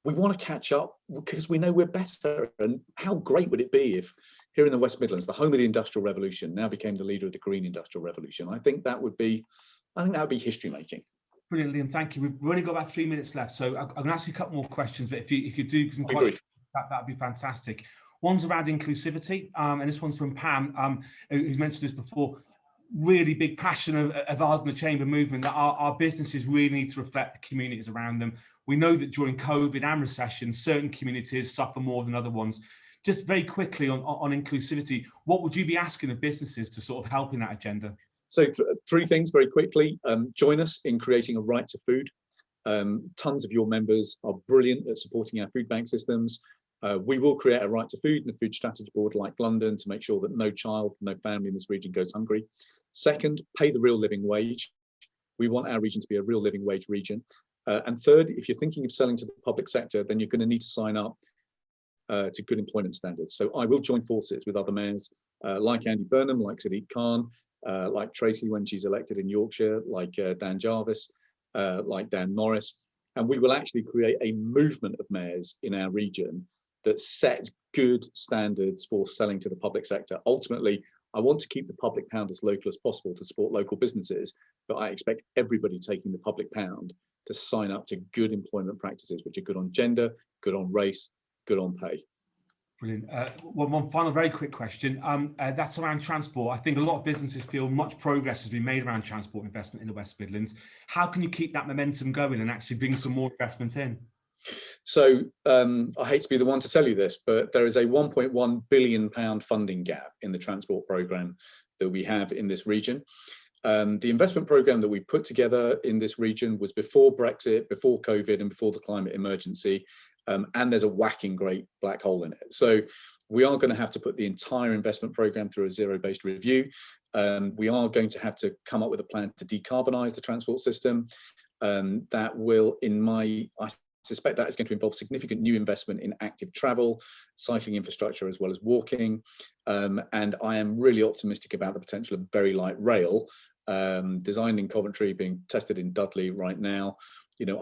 We want to catch up because we know we're better. And how great would it be if here in the West Midlands, the home of the Industrial Revolution, now became the leader of the Green Industrial Revolution? I think that would be history making. Brilliant, Liam. Thank you. We've only got about 3 minutes left, so I'm going to ask you a couple more questions. But if you do some questions, that'd be fantastic. One's around inclusivity, and this one's from Pam, who's mentioned this before. Really big passion of ours in the Chamber movement that our businesses really need to reflect the communities around them. We know that during COVID and recession, certain communities suffer more than other ones. Just very quickly on inclusivity, what would you be asking of businesses to sort of help in that agenda? So three things very quickly. Join us in creating a right to food. Tons of your members are brilliant at supporting our food bank systems. We will create a right to food and a food strategy board like London to make sure that no child, no family in this region goes hungry. Second, pay the real living wage. We want our region to be a real living wage region. And third, if you're thinking of selling to the public sector, then you're going to need to sign up to good employment standards. So I will join forces with other mayors like Andy Burnham, like Sadiq Khan, like Tracy when she's elected in Yorkshire, like Dan Jarvis, like Dan Norris. And we will actually create a movement of mayors in our region that set good standards for selling to the public sector. Ultimately, I want to keep the public pound as local as possible to support local businesses, but I expect everybody taking the public pound to sign up to good employment practices, which are good on gender, good on race, good on pay. Brilliant. One final very quick question. That's around transport. I think a lot of businesses feel much progress has been made around transport investment in the West Midlands. How can you keep that momentum going and actually bring some more investment in? So I hate to be the one to tell you this, but there is a £1.1 billion funding gap in the transport programme that we have in this region. The investment programme that we put together in this region was before Brexit, before COVID and before the climate emergency. And there's a whacking great black hole in it. So we are going to have to put the entire investment programme through a zero-based review. We are going to have to come up with a plan to decarbonise the transport system. That will, I suspect that is going to involve significant new investment in active travel, cycling infrastructure, as well as walking. And I am really optimistic about the potential of very light rail, designed in Coventry, being tested in Dudley right now.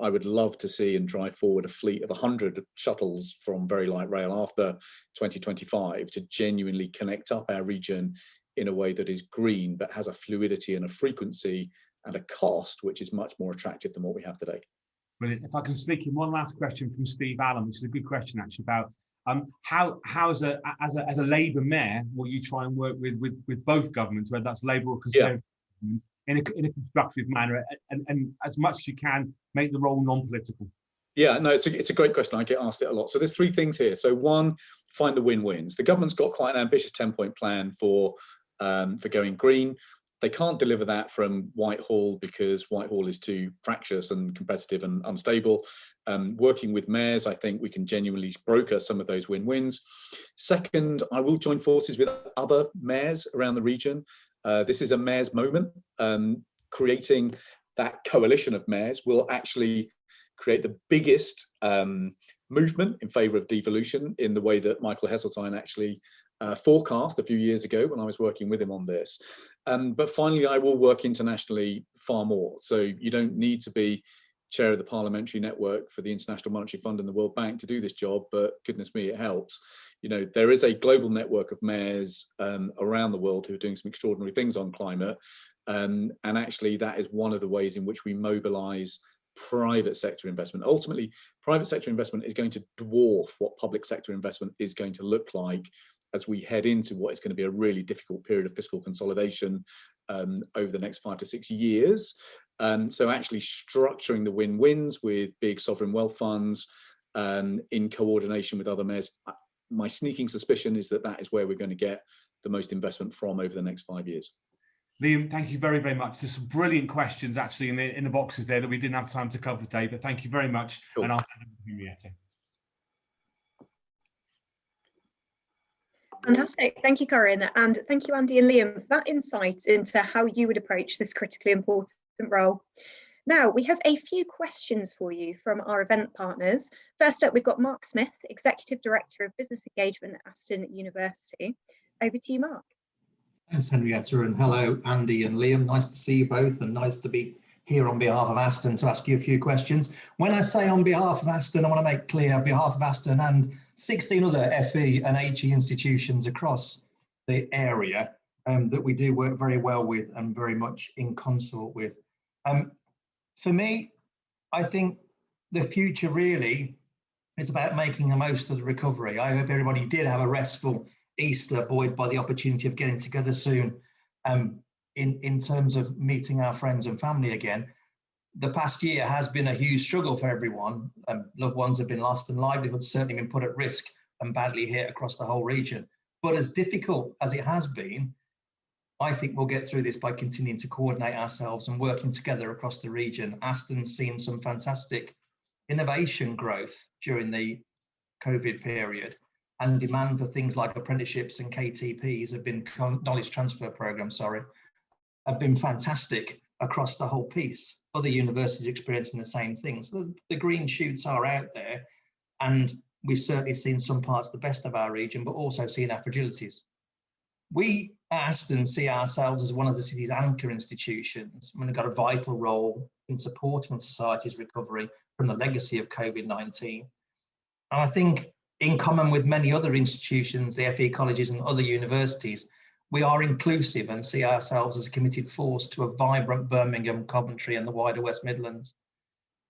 I would love to see and drive forward a fleet of 100 shuttles from very light rail after 2025 to genuinely connect up our region in a way that is green, but has a fluidity and a frequency and a cost which is much more attractive than what we have today. Brilliant. If I can sneak in one last question from Steve Allen, which is a good question actually, about how as a Labour mayor will you try and work with both governments, whether that's Labour or Conservative governments, in a constructive manner, and as much as you can make the role non-political? Yeah, no, it's a great question. I get asked it a lot. So there's three things here. So one, find the win-wins. The government's got quite an ambitious 10-point plan for going green. They can't deliver that from Whitehall because Whitehall is too fractious and competitive and unstable. Working with mayors, I think we can genuinely broker some of those win-wins. Second, I will join forces with other mayors around the region. This is a mayor's moment. Creating that coalition of mayors will actually create the biggest movement in favour of devolution in the way that Michael Heseltine actually forecast a few years ago when I was working with him on this. But finally, I will work internationally far more. So you don't need to be chair of the parliamentary network for the International Monetary Fund and the World Bank to do this job, but goodness me, it helps. There is a global network of mayors around the world who are doing some extraordinary things on climate. And actually, that is one of the ways in which we mobilise private sector investment. Ultimately, private sector investment is going to dwarf what public sector investment is going to look like as we head into what is going to be a really difficult period of fiscal consolidation over the next 5 to 6 years. So actually structuring the win-wins with big sovereign wealth funds in coordination with other mayors. My sneaking suspicion is that that is where we're going to get the most investment from over the next 5 years. Liam, thank you very, very much. There's some brilliant questions actually in the boxes there that we didn't have time to cover today, but thank you very much. Cool. And I'll hand over to Henrietta. Fantastic. Thank you, Corinne. And thank you, Andy and Liam, for that insight into how you would approach this critically important role. Now, we have a few questions for you from our event partners. First up, we've got Mark Smith, Executive Director of Business Engagement at Aston University. Over to you, Mark. Thanks, Henrietta, and hello, Andy and Liam. Nice to see you both, and nice to be here on behalf of Aston to ask you a few questions. When I say on behalf of Aston, I want to make clear on behalf of Aston and 16 other FE and HE institutions across the area that we do work very well with and very much in consort with. For me, I think the future really is about making the most of the recovery. I hope everybody did have a restful Easter, buoyed by the opportunity of getting together soon in terms of meeting our friends and family again. The past year has been a huge struggle for everyone. Loved ones have been lost and livelihoods certainly been put at risk and badly hit across the whole region. But as difficult as it has been, I think we'll get through this by continuing to coordinate ourselves and working together across the region. Aston's seen some fantastic innovation growth during the COVID period, and demand for things like apprenticeships and KTPs have been knowledge transfer programs, have been fantastic across the whole piece. Other universities experiencing the same things. The green shoots are out there, and we've certainly seen some parts the best of our region, but also seen our fragilities. We at Aston see ourselves as one of the city's anchor institutions. I mean, we've got a vital role in supporting society's recovery from the legacy of COVID-19. And I think in common with many other institutions, the FE colleges and other universities, we are inclusive and see ourselves as a committed force to a vibrant Birmingham, Coventry and the wider West Midlands.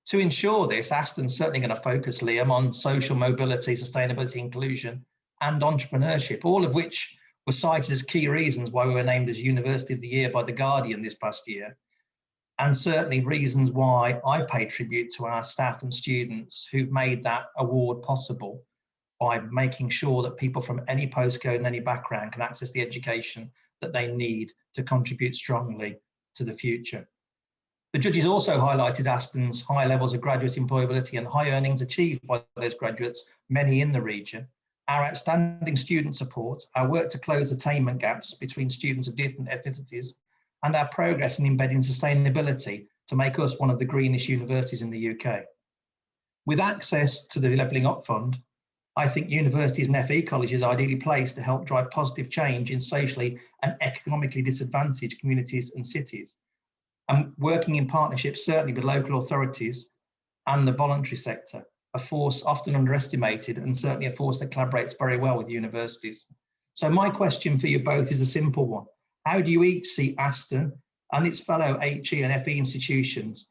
To ensure this, Aston's certainly going to focus, Liam, on social mobility, sustainability, inclusion and entrepreneurship, all of which were cited as key reasons why we were named as University of the Year by The Guardian this past year. And certainly reasons why I pay tribute to our staff and students who've made that award possible by making sure that people from any postcode and any background can access the education that they need to contribute strongly to the future. The judges also highlighted Aston's high levels of graduate employability and high earnings achieved by those graduates, many in the region, our outstanding student support, our work to close attainment gaps between students of different ethnicities, and our progress in embedding sustainability to make us one of the greenest universities in the UK. With access to the Levelling Up Fund, I think universities and FE colleges are ideally placed to help drive positive change in socially and economically disadvantaged communities and cities. And working in partnership certainly with local authorities and the voluntary sector, a force often underestimated and certainly a force that collaborates very well with universities. So my question for you both is a simple one. How do you each see Aston and its fellow HE and FE institutions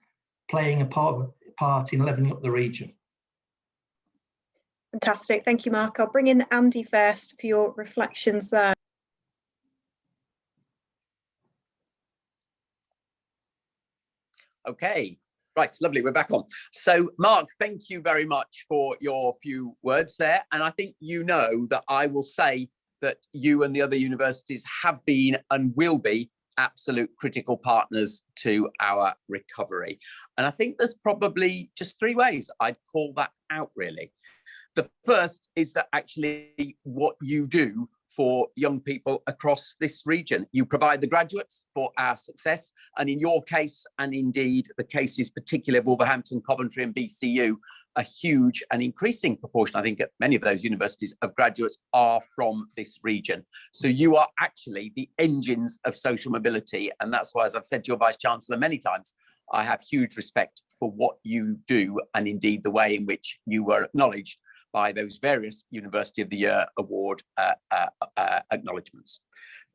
playing a part in levelling up the region? Fantastic. Thank you, Mark. I'll bring in Andy first for your reflections there. Okay, right, lovely, we're back on. So Mark, thank you very much for your few words there. And I think you know that I will say that you and the other universities have been and will be absolute critical partners to our recovery. And I think there's probably just three ways I'd call that out, really. The first is that actually what you do for young people across this region. You provide the graduates for our success. And in your case, and indeed the cases particularly of Wolverhampton, Coventry and BCU, a huge and increasing proportion, I think at many of those universities, of graduates are from this region. So you are actually the engines of social mobility. And that's why, as I've said to your Vice-Chancellor many times, I have huge respect for what you do and indeed the way in which you were acknowledged by those various University of the Year award acknowledgements.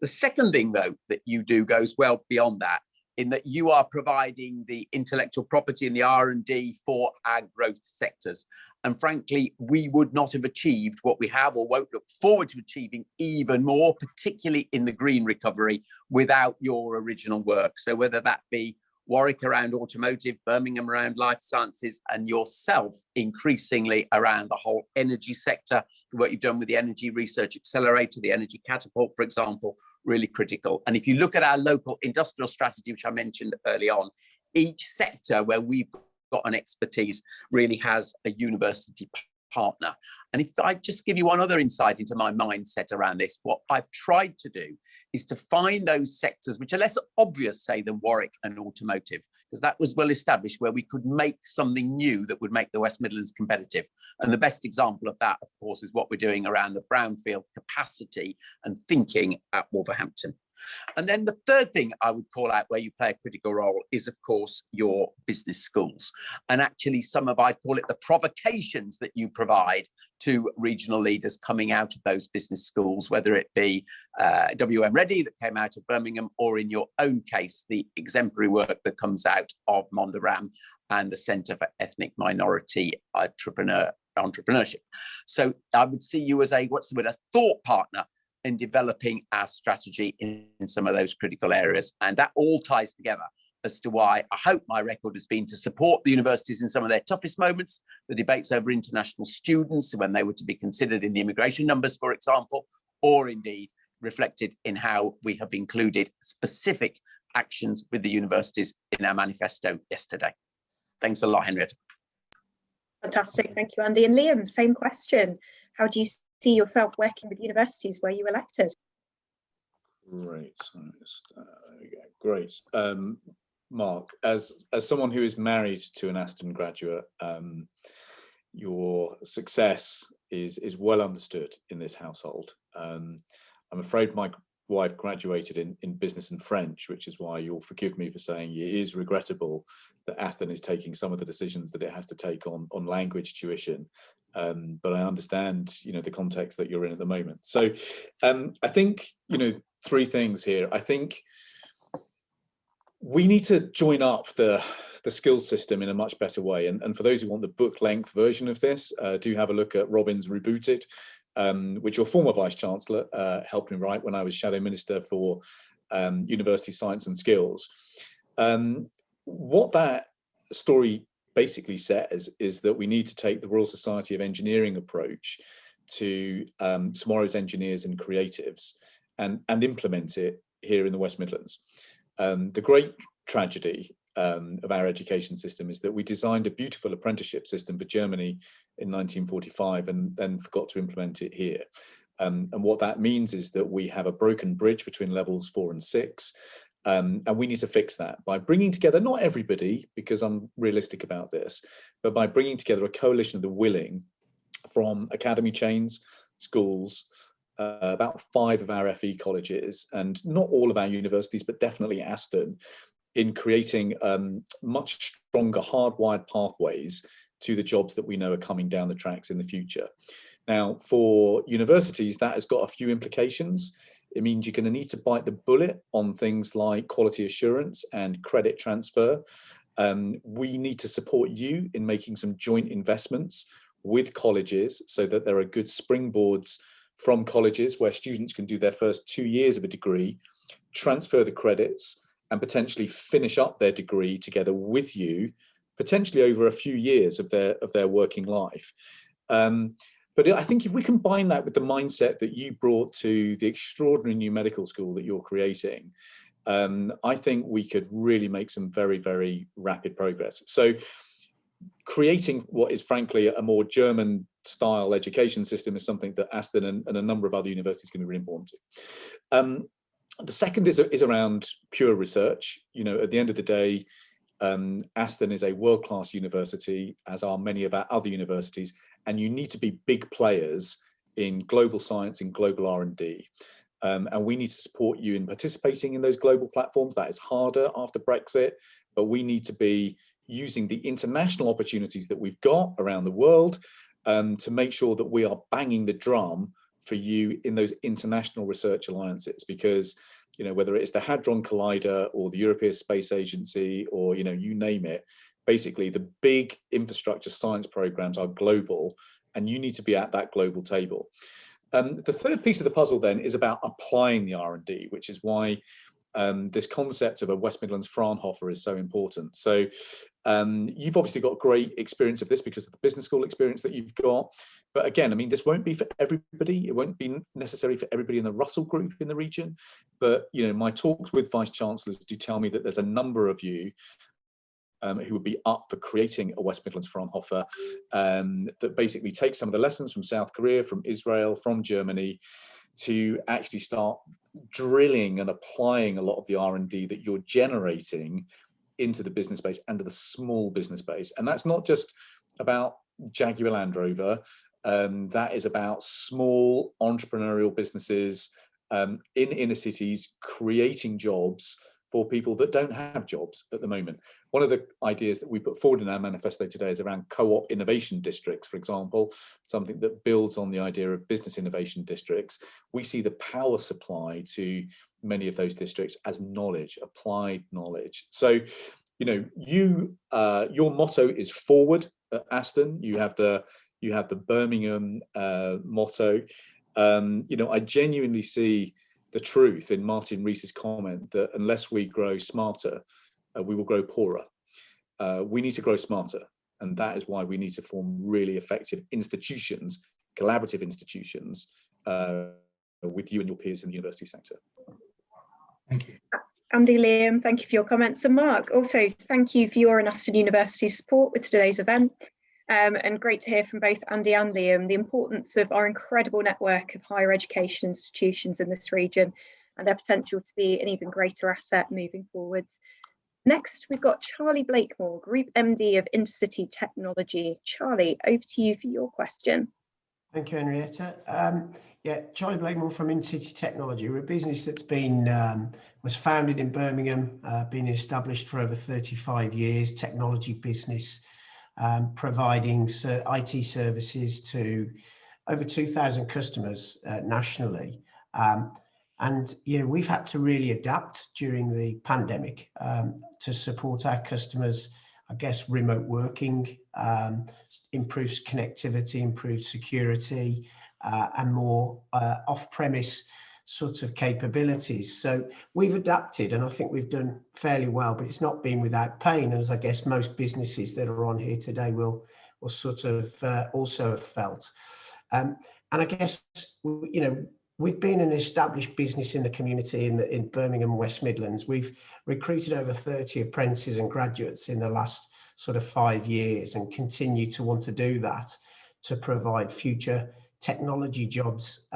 The second thing, though, that you do goes well beyond that. in that you are providing the intellectual property and the R&D for our growth sectors. And frankly, we would not have achieved what we have, or won't look forward to achieving even more, particularly in the green recovery, without your original work. So whether that be Warwick around automotive, Birmingham around life sciences, and yourself increasingly around the whole energy sector, the work you've done with the Energy Research Accelerator, the Energy Catapult, for example, really critical. And if you look at our local industrial strategy, which I mentioned early on, each sector where we've got an expertise really has a university partner. And if I just give you one other insight into my mindset around this, what I've tried to do is to find those sectors which are less obvious, say, than Warwick and automotive, because that was well established, where we could make something new that would make the West Midlands competitive. And the best example of that, of course, is what we're doing around the brownfield capacity and thinking at Wolverhampton. And then the third thing I would call out where you play a critical role is, of course, your business schools. And actually some of, I'd call it the provocations that you provide to regional leaders coming out of those business schools, whether it be WM Ready that came out of Birmingham, or in your own case, the exemplary work that comes out of Monderam and the Centre for Ethnic Minority Entrepreneurship. So I would see you as a thought partner in developing our strategy in some of those critical areas. And that all ties together as to why I hope my record has been to support the universities in some of their toughest moments, the debates over international students when they were to be considered in the immigration numbers, for example, or indeed reflected in how we have included specific actions with the universities in our manifesto yesterday. Thanks a lot, Henrietta. Fantastic, thank you, Andy. And Liam, same question. How do you see yourself working with universities where you elected? Great, great. Mark, as someone who is married to an Aston graduate, your success is well understood in this household. I'm afraid my wife graduated in business and French, which is why you'll forgive me for saying it is regrettable that Aston is taking some of the decisions that it has to take on language tuition. But I understand, the context that you're in at the moment. So I think, three things here. I think we need to join up the skills system in a much better way. And for those who want the book length version of this, do have a look at Robin's Rebooted, which your former Vice-Chancellor helped me write when I was Shadow Minister for University Science and Skills. What that story basically says is that we need to take the Royal Society of Engineering approach to tomorrow's engineers and creatives and implement it here in the West Midlands. The great tragedy of our education system is that we designed a beautiful apprenticeship system for Germany in 1945 and then forgot to implement it here. And what that means is that we have a broken bridge between levels 4 and 6. And we need to fix that by bringing together, not everybody, because I'm realistic about this, but by bringing together a coalition of the willing from academy chains, schools, about 5 of our FE colleges, and not all of our universities, but definitely Aston, in creating much stronger hardwired pathways to the jobs that we know are coming down the tracks in the future. Now, for universities, that has got a few implications. It means you're going to need to bite the bullet on things like quality assurance and credit transfer. We need to support you in making some joint investments with colleges so that there are good springboards from colleges where students can do their first 2 years of a degree, transfer the credits, and potentially finish up their degree together with you, potentially over a few years of their working life. But I think if we combine that with the mindset that you brought to the extraordinary new medical school that you're creating, I think we could really make some very, very rapid progress. So creating what is frankly a more German style education system is something that Aston and a number of other universities can be really important to. The second is around pure research. At the end of the day, Aston is a world-class university, as are many of our other universities, and you need to be big players in global science and global R&D. And we need to support you in participating in those global platforms. That is harder after Brexit, but we need to be using the international opportunities that we've got around the world to make sure that we are banging the drum for you in those international research alliances, because you know, whether it's the Hadron Collider or the European Space Agency, or, you know, you name it. Basically, the big infrastructure science programs are global, and you need to be at that global table. The third piece of the puzzle then is about applying the R&D, which is why this concept of a West Midlands Fraunhofer is so important. So you've obviously got great experience of this because of the business school experience that you've got. But again, I mean, this won't be for everybody. It won't be necessary for everybody in the Russell group in the region. But, you know, my talks with vice chancellors do tell me that there's a number of you who would be up for creating a West Midlands Fraunhofer that basically takes some of the lessons from South Korea, from Israel, from Germany, to actually start drilling and applying a lot of the R&D that you're generating into the business space and to the small business space. And that's not just about Jaguar Land Rover. That is about small entrepreneurial businesses in inner cities, creating jobs for people that don't have jobs at the moment. One of the ideas that we put forward in our manifesto today is around co-op innovation districts, for example, something that builds on the idea of business innovation districts. We see the power supply to many of those districts as knowledge, applied knowledge. So, you know, your motto is forward at Aston. You have the Birmingham motto. You know, I genuinely see the truth in Martin Rees's comment that unless we grow smarter, we will grow poorer. We need to grow smarter, and that is why we need to form really effective institutions, collaborative institutions, with you and your peers in the university sector. Thank you. Andy, Liam, thank you for your comments. And Mark, also thank you for your and Aston University's support with today's event. And great to hear from both Andy and Liam the importance of our incredible network of higher education institutions in this region and their potential to be an even greater asset moving forwards. Next, we've got Charlie Blakemore, Group MD of Intercity Technology. Charlie, over to you for your question. Thank you, Henrietta. Yeah, Charlie Blakemore from Intercity Technology. We're a business that's been was founded in Birmingham, been established for over 35 years, technology business, providing IT services to over 2,000 customers nationally. And, you know, we've had to really adapt during the pandemic to support our customers, I guess, remote working, improves connectivity, improves security, and more off-premise sorts of capabilities. So we've adapted, and I think we've done fairly well, but it's not been without pain, as I guess most businesses that are on here today will sort of also have felt. And I guess, you know, we've been an established business in the community in Birmingham and West Midlands. We've recruited over 30 apprentices and graduates in the last sort of 5 years and continue to want to do that to provide future technology jobs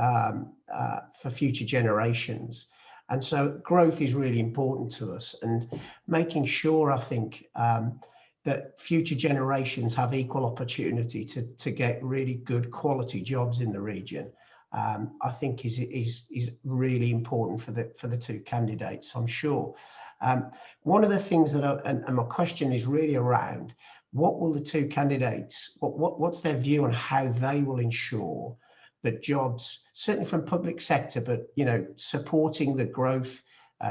for future generations. And so growth is really important to us, and making sure, I think, that future generations have equal opportunity to get really good quality jobs in the region, I think is really important for the two candidates, I'm sure. One of the things that and my question is really around, what will the two candidates, what's their view on how they will ensure that jobs, certainly from public sector, but, you know, supporting the growth,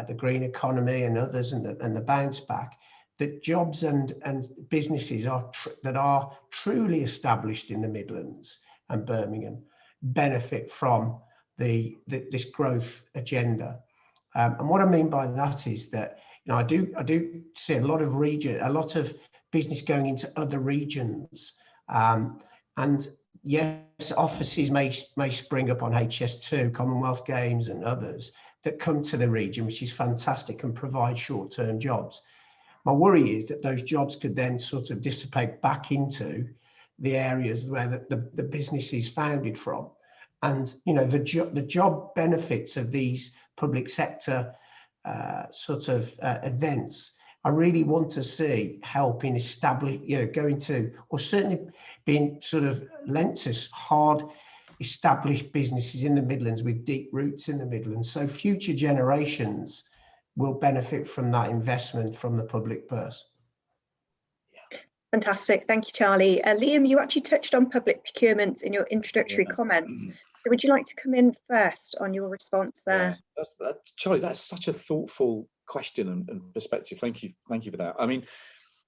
the green economy and others, and the bounce back, that jobs and businesses that are truly established in the Midlands and Birmingham benefit from this growth agenda. And what I mean by that is that, you know, I do see a lot of business going into other regions, and yes, offices may spring up on HS2, Commonwealth Games and others that come to the region, which is fantastic and provide short-term jobs. My worry is that those jobs could then sort of dissipate back into the areas where the business is founded from. And, you know, the job benefits of these public sector sort of events, I really want to see help in establishing, you know, going to, or certainly being sort of lent to hard established businesses in the Midlands with deep roots in the Midlands. So future generations will benefit from that investment from the public purse. Fantastic, thank you, Charlie. Liam, you actually touched on public procurement in your introductory comments. So would you like to come in first on your response there? Yeah, Charlie, that's such a thoughtful question and perspective. Thank you for that. I mean,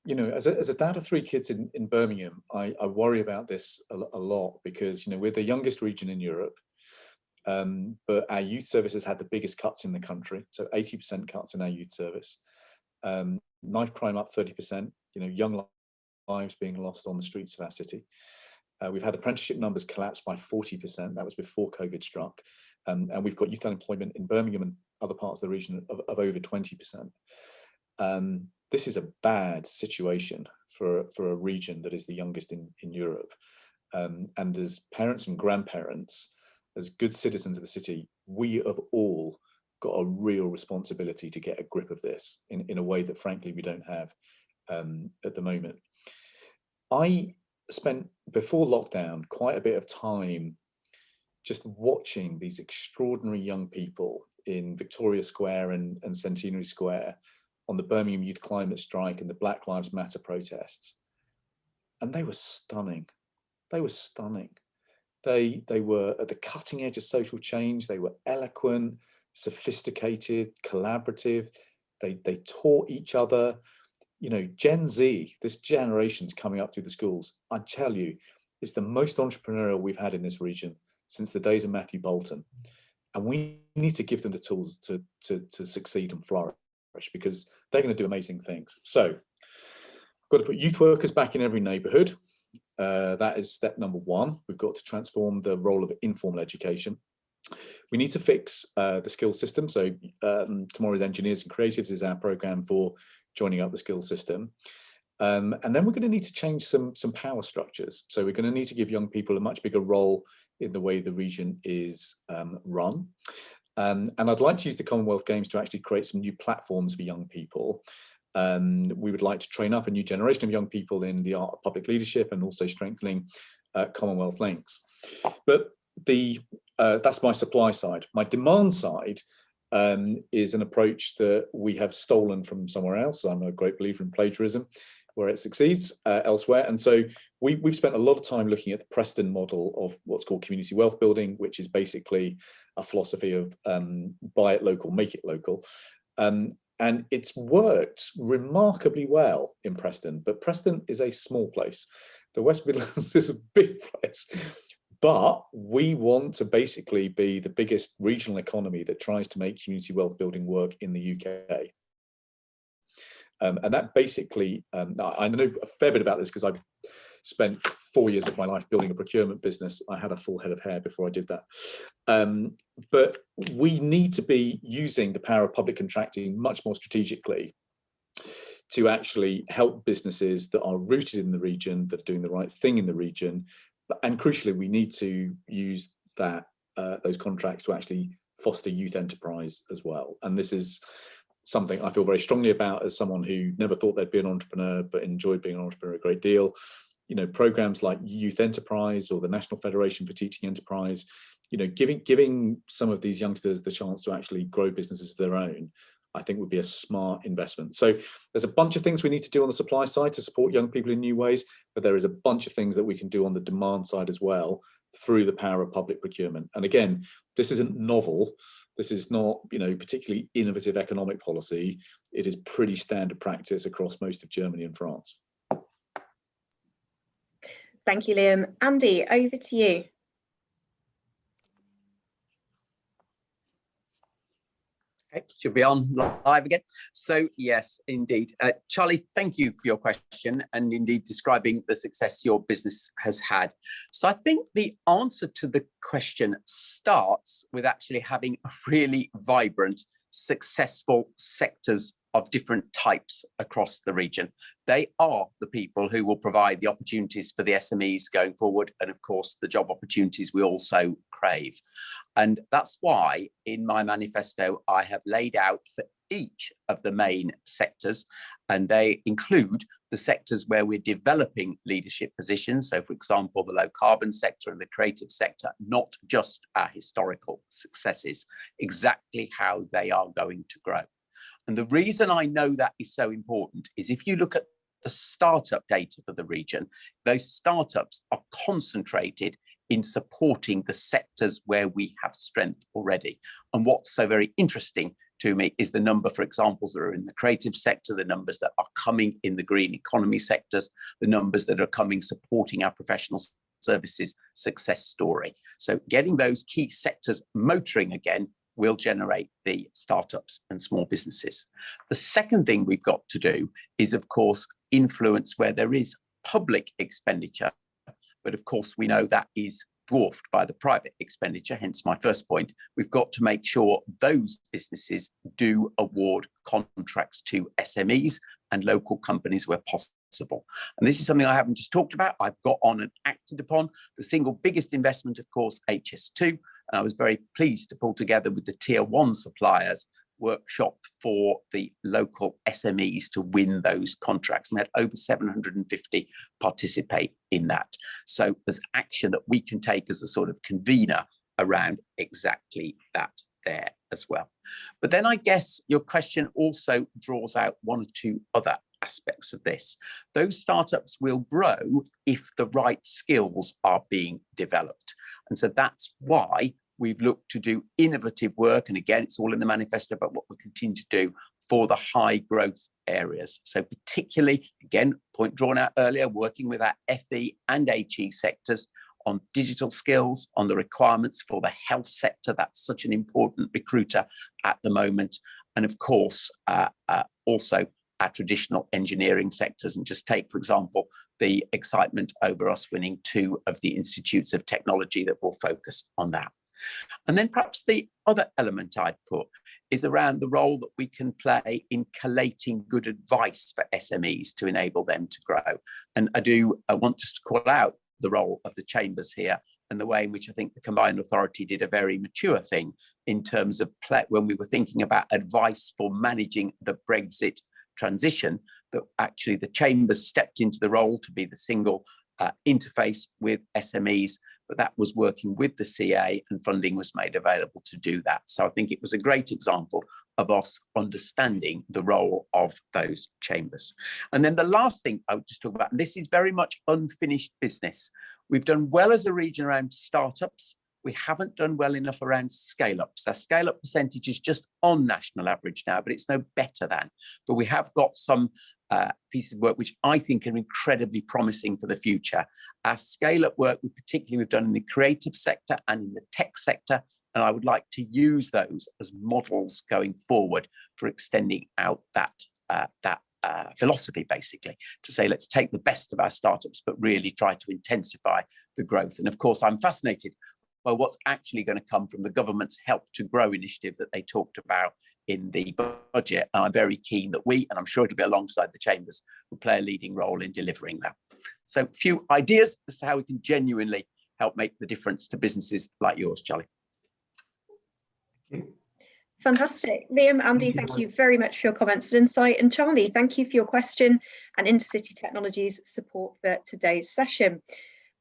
you know, as a dad of 3 kids in Birmingham, I worry about this a lot because, you know, we're the youngest region in Europe, but our youth service has had the biggest cuts in the country. So 80% cuts in our youth service. Knife crime up 30%, you know, young lives being lost on the streets of our city. We've had apprenticeship numbers collapse by 40%. That was before COVID struck. And we've got youth unemployment in Birmingham and other parts of the region of over 20%. This is a bad situation for a region that is the youngest in Europe. And as parents and grandparents, as good citizens of the city, we have all got a real responsibility to get a grip of this in a way that, frankly, we don't have at the moment. I spent, before lockdown, quite a bit of time just watching these extraordinary young people in Victoria Square and Centenary Square on the Birmingham Youth Climate Strike and the Black Lives Matter protests. And they were stunning. They were stunning. They were at the cutting edge of social change. They were eloquent, sophisticated, collaborative. They taught each other. You know, Gen Z, this generation's coming up through the schools, I tell you, it's the most entrepreneurial we've had in this region since the days of Matthew Bolton. And we need to give them the tools to succeed and flourish, because they're going to do amazing things. So we've got to put youth workers back in every neighbourhood. That is step number 1. We've got to transform the role of informal education. We need to fix the skills system. So Tomorrow's Engineers and Creatives is our programme for joining up the skills system. And then we're going to need to change some power structures. So we're going to need to give young people a much bigger role in the way the region is run. And I'd like to use the Commonwealth Games to actually create some new platforms for young people. We would like to train up a new generation of young people in the art of public leadership and also strengthening Commonwealth links. But that's my supply side. My demand side is an approach that we have stolen from somewhere else. I'm a great believer in plagiarism where it succeeds elsewhere. And so we've spent a lot of time looking at the Preston model of what's called community wealth building, which is basically a philosophy of buy it local, make it local. And it's worked remarkably well in Preston, but Preston is a small place. The West Midlands is a big place. But we want to basically be the biggest regional economy that tries to make community wealth building work in the UK. And that basically, I know a fair bit about this because I've spent 4 years of my life building a procurement business. I had a full head of hair before I did that. But we need to be using the power of public contracting much more strategically to actually help businesses that are rooted in the region, that are doing the right thing in the region. And crucially, we need to use those contracts to actually foster youth enterprise as well. And this is something I feel very strongly about as someone who never thought they'd be an entrepreneur, but enjoyed being an entrepreneur a great deal. You know, programs like Youth Enterprise or the National Federation for Teaching Enterprise, you know, giving some of these youngsters the chance to actually grow businesses of their own, I think would be a smart investment. So there's a bunch of things we need to do on the supply side to support young people in new ways, but there is a bunch of things that we can do on the demand side as well through the power of public procurement. And again, this isn't novel. This is not, you know, particularly innovative economic policy. It is pretty standard practice across most of Germany and France. Thank you, Liam. Andy, over to you. Okay, should be on live again. So yes, indeed. Charlie, thank you for your question and indeed describing the success your business has had. So I think the answer to the question starts with actually having a really vibrant, successful sectors of different types across the region. They are the people who will provide the opportunities for the SMEs going forward, and of course the job opportunities we also crave. And that's why in my manifesto I have laid out for each of the main sectors, and they include the sectors where we're developing leadership positions. So for example, the low carbon sector and the creative sector, not just our historical successes, exactly how they are going to grow. And the reason I know that is so important is if you look at the startup data for the region, those startups are concentrated in supporting the sectors where we have strength already. And what's so very interesting to me is the number, for examples, that are in the creative sector, the numbers that are coming in the green economy sectors, the numbers that are coming supporting our professional services success story. So getting those key sectors motoring again will generate the startups and small businesses. The second thing we've got to do is, of course, influence where there is public expenditure. But of course, we know that is dwarfed by the private expenditure, hence my first point. We've got to make sure those businesses do award contracts to SMEs and local companies where possible. And this is something I haven't just talked about, I've got on and acted upon. The single biggest investment, of course, HS2. And I was very pleased to pull together with the tier 1 suppliers workshop for the local SMEs to win those contracts. And we had over 750 participate in that. So there's action that we can take as a sort of convener around exactly that there as well. But then I guess your question also draws out one or two other aspects of this. Those startups will grow if the right skills are being developed. And so that's why we've looked to do innovative work. And again, it's all in the manifesto about what we continue to do for the high growth areas. So particularly, again, point drawn out earlier, working with our FE and HE sectors on digital skills, on the requirements for the health sector. That's such an important recruiter at the moment. And of course, also our traditional engineering sectors. And just take, for example, the excitement over us winning 2 of the institutes of technology that will focus on that. And then perhaps the other element I'd put is around the role that we can play in collating good advice for SMEs to enable them to grow. And I want just to call out the role of the chambers here and the way in which I think the combined authority did a very mature thing in terms of when we were thinking about advice for managing the Brexit transition, that actually the chambers stepped into the role to be the single interface with SMEs, but that was working with the CA and funding was made available to do that. So I think it was a great example of us understanding the role of those chambers. And then the last thing I would just talk about, and this is very much unfinished business. We've done well as a region around startups. We haven't done well enough around scale-ups. Our scale-up percentage is just on national average now, but it's no better than. But we have got some pieces of work which I think are incredibly promising for the future. Our scale-up work, particularly we've done in the creative sector and in the tech sector, and I would like to use those as models going forward for extending out that philosophy, basically, to say, let's take the best of our startups, but really try to intensify the growth. And of course, I'm fascinated by what's actually going to come from the government's Help to Grow initiative that they talked about in the budget. And I'm very keen that we, and I'm sure it'll be alongside the chambers, will play a leading role in delivering that. So a few ideas as to how we can genuinely help make the difference to businesses like yours, Charlie. Thank you. Fantastic. Liam, Andy, thank you very much for your comments and insight. And Charlie, thank you for your question and Intercity Technologies support for today's session.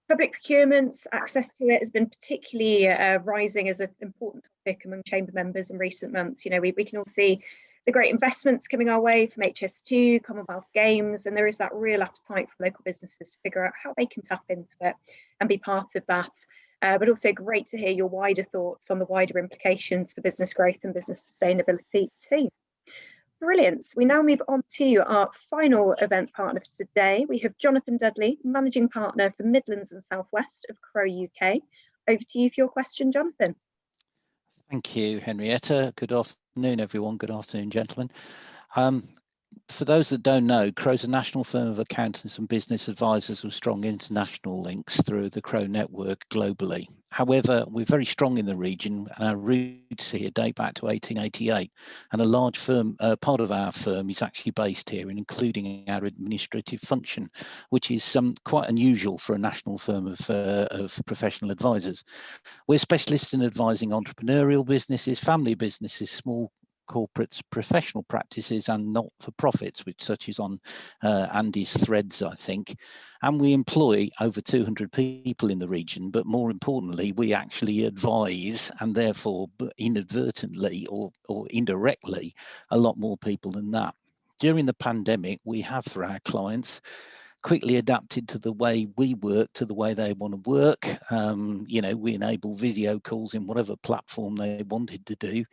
Public procurement, access to it has been particularly rising as an important topic among chamber members in recent months. You know, we can all see the great investments coming our way from HS2, Commonwealth Games, and there is that real appetite for local businesses to figure out how they can tap into it and be part of that. But also great to hear your wider thoughts on the wider implications for business growth and business sustainability too. Brilliant. We now move on to our final event partner for today. We have Jonathan Dudley, Managing Partner for Midlands and South West of Crow UK. Over to you for your question, Jonathan. Thank you, Henrietta. Good afternoon, everyone. Good afternoon, gentlemen. For those that don't know, Crow's a national firm of accountants and business advisors with strong international links through the Crow network globally. However, we're very strong in the region and our roots here date back to 1888. And a large firm, part of our firm is actually based here, including our administrative function, which is quite unusual for a national firm of professional advisors. We're specialists in advising entrepreneurial businesses, family businesses, small corporates, professional practices and not-for-profits, which touches on Andy's threads, I think. And we employ over 200 people in the region, but more importantly, we actually advise and therefore inadvertently or indirectly a lot more people than that. During the pandemic, we have for our clients quickly adapted to the way we work, to the way they want to work. We enable video calls in whatever platform they wanted to do.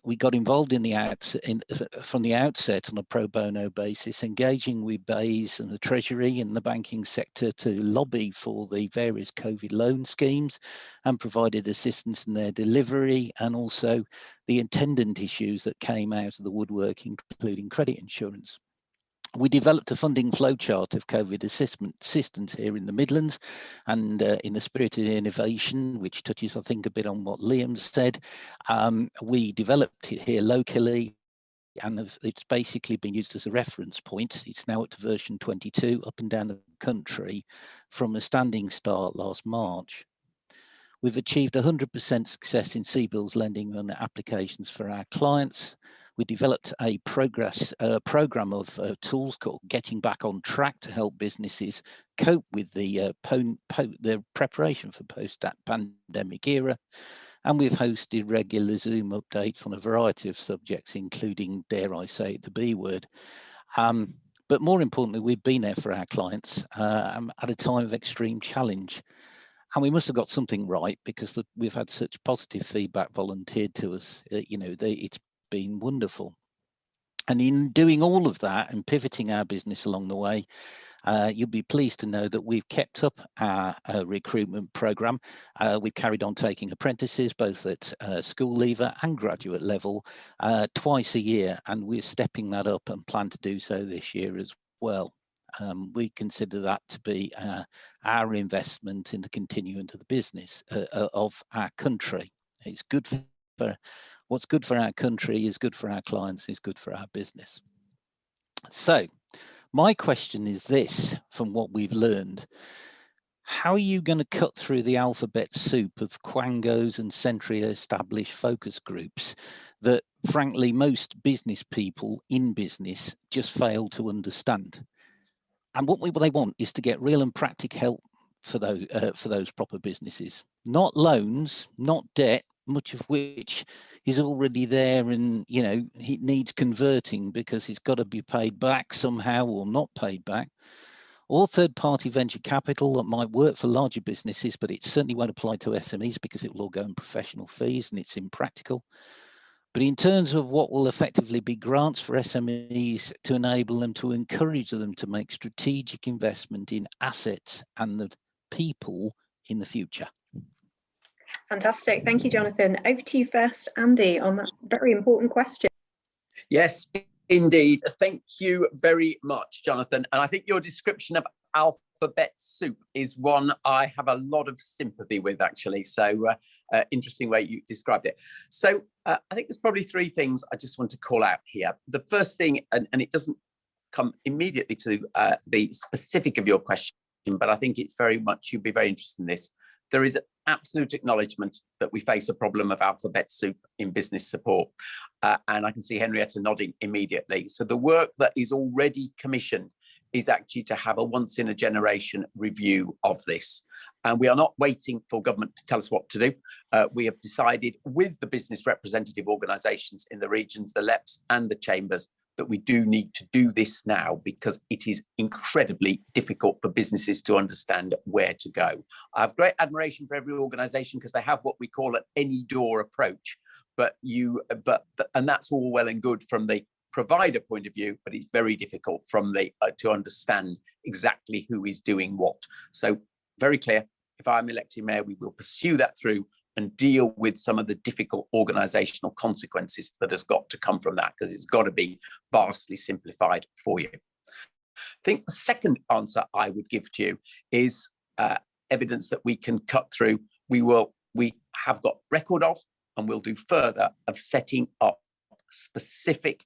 We got involved from the outset on a pro bono basis, engaging with BEIS and the Treasury and the banking sector to lobby for the various COVID loan schemes, and provided assistance in their delivery, and also the attendant issues that came out of the woodwork, including credit insurance. We developed a funding flowchart of COVID assistance here in the Midlands, and in the spirit of innovation, which touches, I think, a bit on what Liam said, we developed it here locally, and it's basically been used as a reference point. It's now up to version 22, up and down the country, from a standing start last March. We've achieved 100% success in CBILS lending on applications for our clients. We developed a program of tools called Getting Back on Track to help businesses cope with the preparation for post-pandemic era. And we've hosted regular Zoom updates on a variety of subjects, including, dare I say, the B word. But more importantly, we've been there for our clients at a time of extreme challenge. And we must have got something right, because we've had such positive feedback volunteered to us. It's been wonderful. And in doing all of that and pivoting our business along the way, you'll be pleased to know that we've kept up our recruitment program. We've carried on taking apprentices, both at school leaver and graduate level, twice a year, and we're stepping that up and plan to do so this year as well. We consider that to be our investment in the continuance of the business of our country. It's good for what's good for our country is good for our clients, is good for our business. So my question is this, from what we've learned: how are you going to cut through the alphabet soup of quangos and centrally established focus groups that, frankly, most business people in business just fail to understand? And what they want is to get real and practical help for those proper businesses, not loans, not debt, much of which is already there, and it needs converting because it's got to be paid back somehow or not paid back, or third-party venture capital that might work for larger businesses, but it certainly won't apply to SMEs because it will all go in professional fees and it's impractical. But in terms of what will effectively be grants for SMEs to enable them, to encourage them to make strategic investment in assets and the people in the future. Fantastic. Thank you, Jonathan. Over to you first, Andy, on that very important question. Yes, indeed. Thank you very much, Jonathan. And I think your description of alphabet soup is one I have a lot of sympathy with, actually. So interesting way you described it. So I think there's probably three things I just want to call out here. The first thing, and it doesn't come immediately to the specific of your question, but I think it's very much, you'd be very interested in this. There is an absolute acknowledgement that we face a problem of alphabet soup in business support. And I can see Henrietta nodding immediately. So the work that is already commissioned is actually to have a once in a generation review of this. And we are not waiting for government to tell us what to do. We have decided with the business representative organisations in the regions, the LEPs and the chambers, that we do need to do this now, because it is incredibly difficult for businesses to understand where to go. I have great admiration for every organisation because they have what we call an any door approach, and that's all well and good from the provider point of view, but it's very difficult from the to understand exactly who is doing what. So very clear, if I'm elected mayor, we will pursue that through and deal with some of the difficult organisational consequences that has got to come from that, because it's got to be vastly simplified for you. I think the second answer I would give to you is evidence that we can cut through. We have got record of, and we'll do further, of setting up specific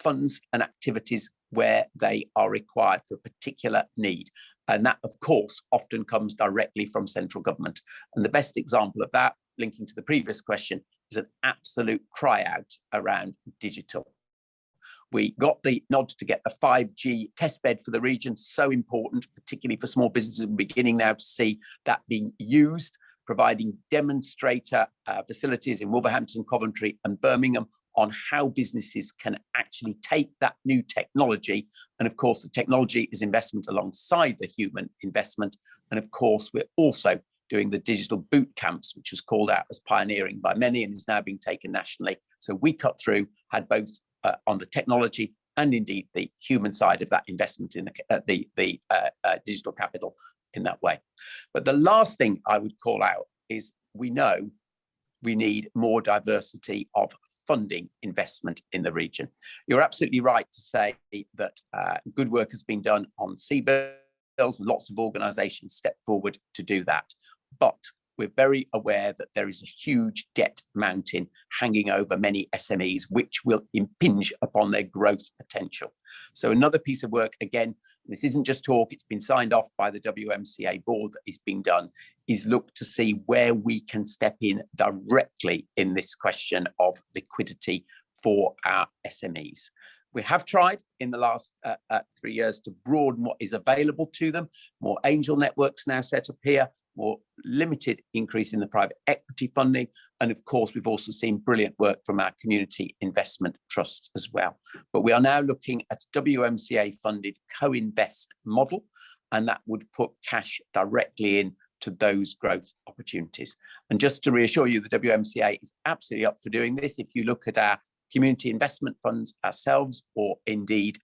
funds and activities where they are required for a particular need. And that, of course, often comes directly from central government. And the best example of that, linking to the previous question, is an absolute cry out around digital. We got the nod to get the 5G test bed for the region, so important, particularly for small businesses. We're beginning now to see that being used, providing demonstrator facilities in Wolverhampton, Coventry and Birmingham on how businesses can actually take that new technology. And of course, the technology is investment alongside the human investment. And of course, we're also doing the digital boot camps, which was called out as pioneering by many and is now being taken nationally. So we cut through, had both on the technology and indeed the human side of that investment in the digital capital in that way. But the last thing I would call out is we know we need more diversity of funding investment in the region. You're absolutely right to say that good work has been done on CBILS, and lots of organisations step forward to do that. But we're very aware that there is a huge debt mountain hanging over many SMEs, which will impinge upon their growth potential. So another piece of work, again, this isn't just talk, it's been signed off by the WMCA board that is being done, is look to see where we can step in directly in this question of liquidity for our SMEs. We have tried in the last 3 years to broaden what is available to them. More angel networks now set up here, more limited increase in the private equity funding. And of course, we've also seen brilliant work from our community investment trust as well. But we are now looking at a WMCA funded co-invest model, and that would put cash directly in to those growth opportunities. And just to reassure you, the WMCA is absolutely up for doing this. If you look at our community investment funds ourselves, or indeed,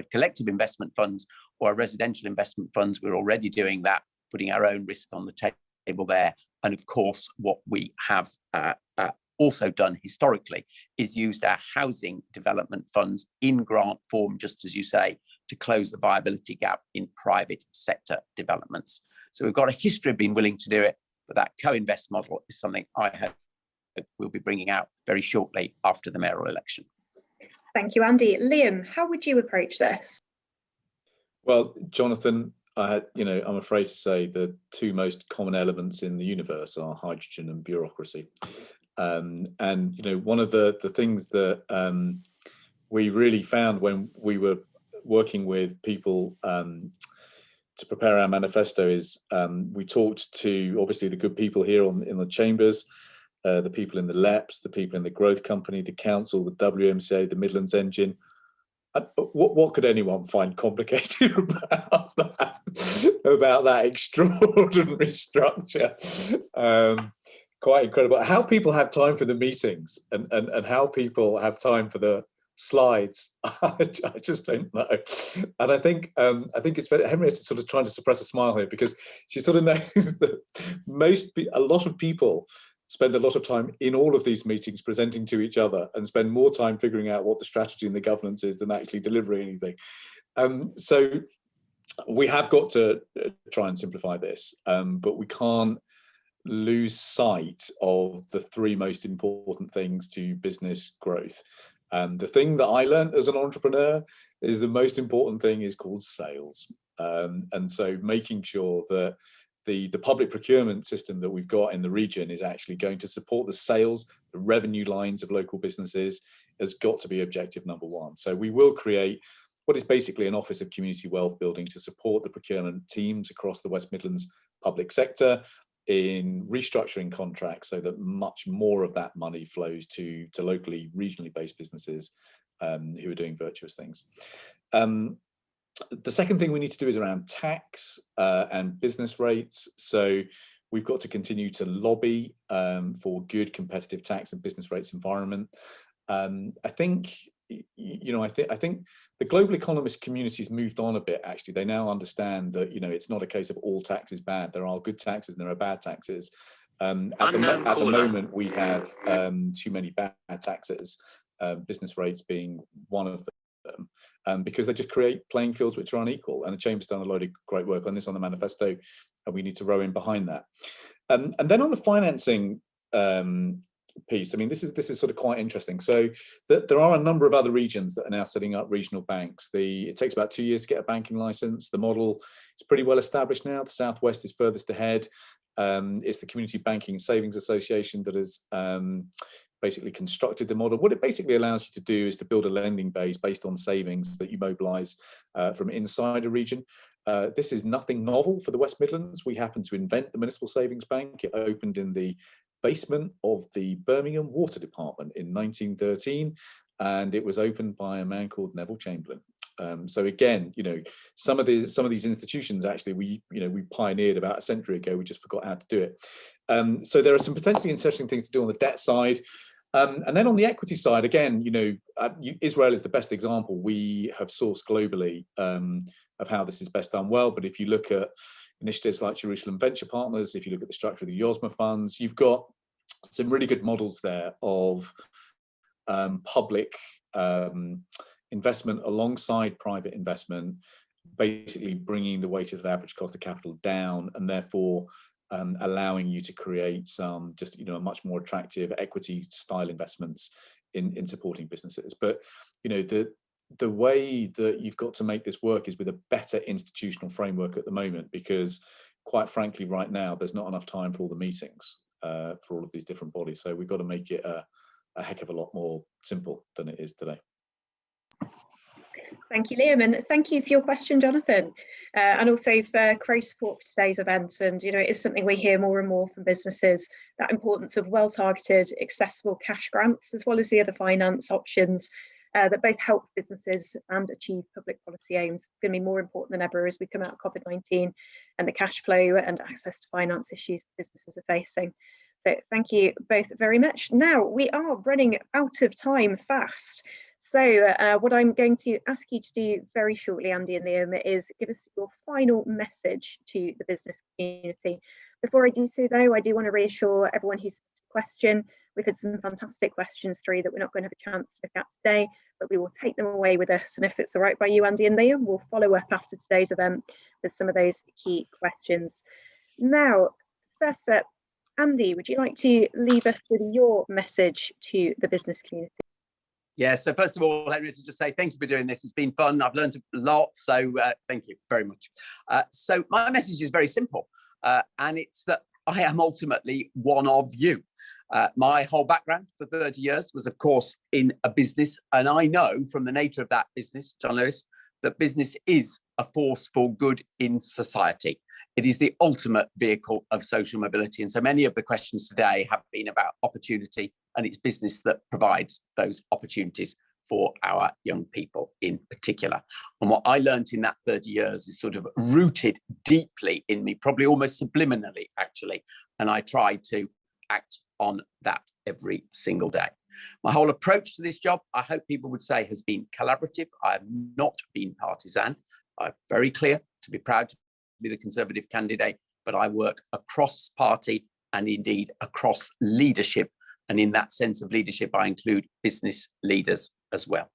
collective investment funds or our residential investment funds, we're already doing that, putting our own risk on the table there. And of course, what we have also done historically is used our housing development funds in grant form, just as you say, to close the viability gap in private sector developments. So we've got a history of being willing to do it, but that co-invest model is something I hope we'll be bringing out very shortly after the mayoral election. Thank you, Andy. Liam, how would you approach this? Well, Jonathan, I'm afraid to say the two most common elements in the universe are hydrogen and bureaucracy. And one of the things that we really found when we were working with people to prepare our manifesto is we talked to obviously the good people here in the chambers, the people in the LEPs, the people in the growth company, the council, the WMCA, the Midlands Engine. What could anyone find complicated about that extraordinary structure? Quite incredible. How people have time for the meetings and how people have time for the slides, I just don't know. And I think it's very, Henrietta's sort of trying to suppress a smile here because she sort of knows that a lot of people spend a lot of time in all of these meetings presenting to each other and spend more time figuring out what the strategy and the governance is than actually delivering anything. So we have got to try and simplify this, but we can't lose sight of the three most important things to business growth. The thing that I learned as an entrepreneur is the most important thing is called sales. And so making sure that the public procurement system that we've got in the region is actually going to support the sales, the revenue lines of local businesses has got to be objective number one. So we will create what is basically an office of community wealth building to support the procurement teams across the West Midlands public sector in restructuring contracts so that much more of that money flows to locally, regionally based businesses who are doing virtuous things. The second thing we need to do is around tax and business rates. So we've got to continue to lobby for good competitive tax and business rates environment. I think the global economist community has moved on a bit. Actually, they now understand that it's not a case of all tax is bad. There are good taxes and there are bad taxes. At the moment, we have too many bad taxes. Business rates being one of them, because they just create playing fields which are unequal. And the Chamber's done a lot of great work on this on the manifesto, and we need to row in behind that. And then on the financing piece, I mean, this is sort of quite interesting. So there are a number of other regions that are now setting up regional banks. It takes about 2 years to get a banking license. The model is pretty well established now. The Southwest is furthest ahead. It's the Community Banking and Savings Association that has basically constructed the model. What it basically allows you to do is to build a lending base based on savings that you mobilise from inside a region. This is nothing novel for the West Midlands. We happened to invent the Municipal Savings Bank. It opened in the basement of the Birmingham Water Department in 1913, and it was opened by a man called Neville Chamberlain. So again, some of these institutions actually we pioneered about a century ago. We just forgot how to do it. So there are some potentially interesting things to do on the debt side. And then on the equity side, again, Israel is the best example. We have sourced globally of how this is best done well. But if you look at initiatives like Jerusalem Venture Partners, if you look at the structure of the YOSMA funds, you've got some really good models there of public investment alongside private investment, basically bringing the weighted average cost of capital down, and therefore allowing you to create some a much more attractive equity style investments in supporting businesses. But the way that you've got to make this work is with a better institutional framework at the moment, because quite frankly right now there's not enough time for all the meetings for all of these different bodies. So we've got to make it a heck of a lot more simple than it is today. Thank you, Liam, and thank you for your question, Jonathan, and also for Crow's support for today's event. And it is something we hear more and more from businesses, that importance of well-targeted, accessible cash grants, as well as the other finance options that both help businesses and achieve public policy aims. It's going to be more important than ever as we come out of COVID-19 and the cash flow and access to finance issues businesses are facing. So thank you both very much. Now we are running out of time fast. So what I'm going to ask you to do very shortly, Andy and Liam, is give us your final message to the business community. Before I do so, though, I do want to reassure everyone who's asked a question. We've had some fantastic questions through that we're not going to have a chance to look at today, but we will take them away with us. And if it's all right by you, Andy and Liam, we'll follow up after today's event with some of those key questions. Now, first up, Andy, would you like to leave us with your message to the business community? Yeah, so first of all, Henry, to just say thank you for doing this. It's been fun. I've learned a lot, so thank you very much. So my message is very simple, and it's that I am ultimately one of you. My whole background for 30 years was, of course, in a business, and I know from the nature of that business, John Lewis, that business is a force for good in society. It is the ultimate vehicle of social mobility. And so many of the questions today have been about opportunity, and it's business that provides those opportunities for our young people in particular. And what I learned in that 30 years is sort of rooted deeply in me, probably almost subliminally, actually. And I try to act on that every single day. My whole approach to this job, I hope people would say, has been collaborative. I have not been partisan. I'm very clear to be proud to be the Conservative candidate, but I work across party and indeed across leadership. And in that sense of leadership, I include business leaders as well.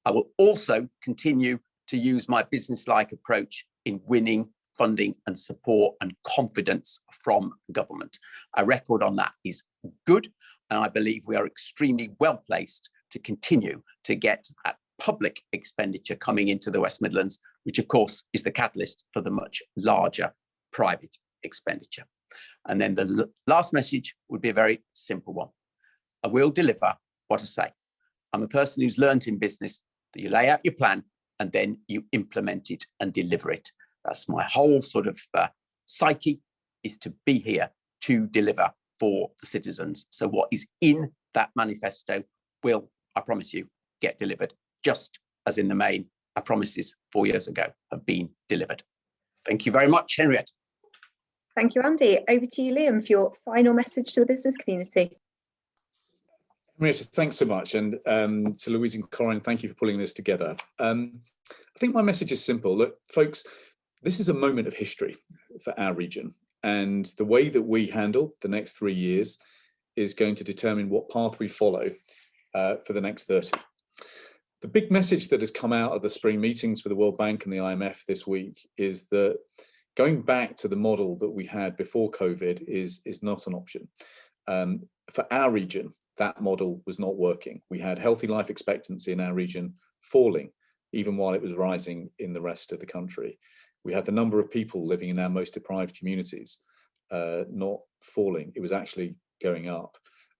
I will also continue to use my business-like approach in winning funding and support and confidence from government. Our record on that is good, and I believe we are extremely well placed to continue to get at public expenditure coming into the West Midlands, which of course is the catalyst for the much larger private expenditure. And then the last message would be a very simple one. I will deliver what I say. I'm a person who's learned in business that you lay out your plan and then you implement it and deliver it. That's my whole sort of psyche, is to be here to deliver for the citizens. So what is in that manifesto will, I promise you, get delivered, just as in the main, our promises 4 years ago have been delivered. Thank you very much, Henriette. Thank you, Andy. Over to you, Liam, for your final message to the business community. Henriette, thanks so much. And to Louise and Corin, thank you for pulling this together. I think my message is simple. Look, folks, this is a moment of history for our region. And the way that we handle the next 3 years is going to determine what path we follow for the next 30. The big message that has come out of the spring meetings for the World Bank and the IMF this week is that going back to the model that we had before COVID is not an option. For our region, that model was not working. We had healthy life expectancy in our region falling, even while it was rising in the rest of the country. We had the number of people living in our most deprived communities not falling. It was actually going up.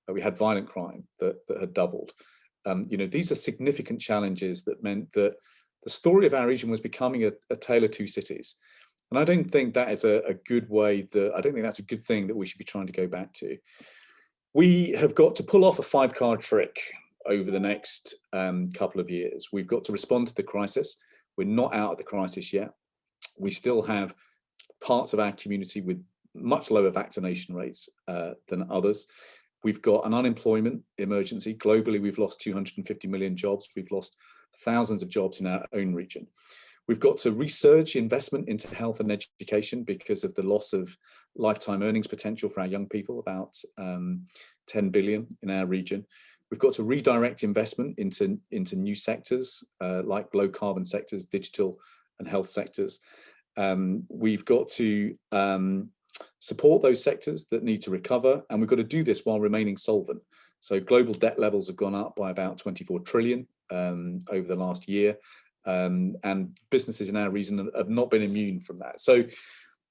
We had violent crime that had doubled. These are significant challenges that meant that the story of our region was becoming a tale of two cities. And I don't think that is a good way I don't think that's a good thing that we should be trying to go back to. We have got to pull off a 5-card trick over the next couple of years. We've got to respond to the crisis. We're not out of the crisis yet. We still have parts of our community with much lower vaccination rates than others. We've got an unemployment emergency. Globally, we've lost 250 million jobs. We've lost thousands of jobs in our own region. We've got to resurge investment into health and education because of the loss of lifetime earnings potential for our young people, about 10 billion in our region. We've got to redirect investment into new sectors like low carbon sectors, digital and health sectors. We've got to support those sectors that need to recover, and we've got to do this while remaining solvent. So global debt levels have gone up by about 24 trillion over the last year, and businesses in our region have not been immune from that. So,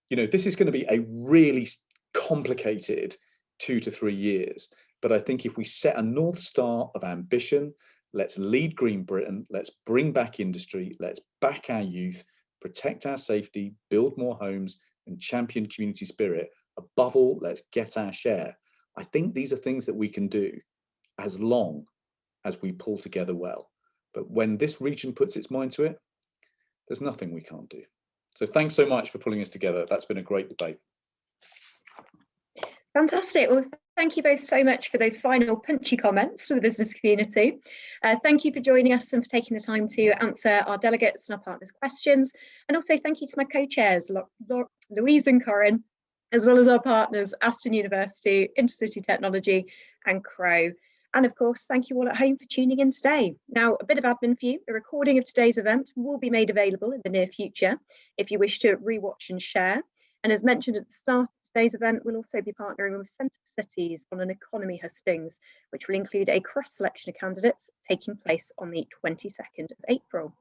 you know, this is going to be a really complicated 2 to 3 years. But I think if we set a North Star of ambition, let's lead Green Britain, let's bring back industry, let's back our youth, protect our safety, build more homes, and champion community spirit. Above all, let's get our share. I think these are things that we can do as long as we pull together well. But when this region puts its mind to it, there's nothing we can't do. So thanks so much for pulling us together. That's been a great debate. Fantastic. Well, thank you both so much for those final punchy comments to the business community. Thank you for joining us and for taking the time to answer our delegates and our partners' questions. And also thank you to my co-chairs, Louise and Corinne, as well as our partners, Aston University, Intercity Technology and Crow. And of course, thank you all at home for tuning in today. Now, a bit of admin for you. A recording of today's event will be made available in the near future if you wish to rewatch and share. And as mentioned at the start, today's event will also be partnering with Centre for Cities on an economy hustings, which will include a cross-selection of candidates taking place on the 22nd of April.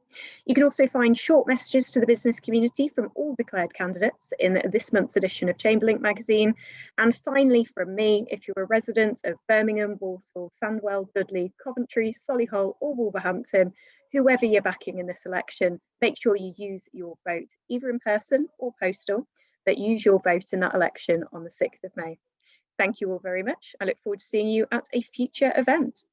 You can also find short messages to the business community from all declared candidates in this month's edition of Chamberlink magazine. And finally, from me, if you're a resident of Birmingham, Walsall, Sandwell, Dudley, Coventry, Solihull or Wolverhampton, whoever you're backing in this election, make sure you use your vote, either in person or postal, but use your vote in that election on the 6th of May. Thank you all very much. I look forward to seeing you at a future event.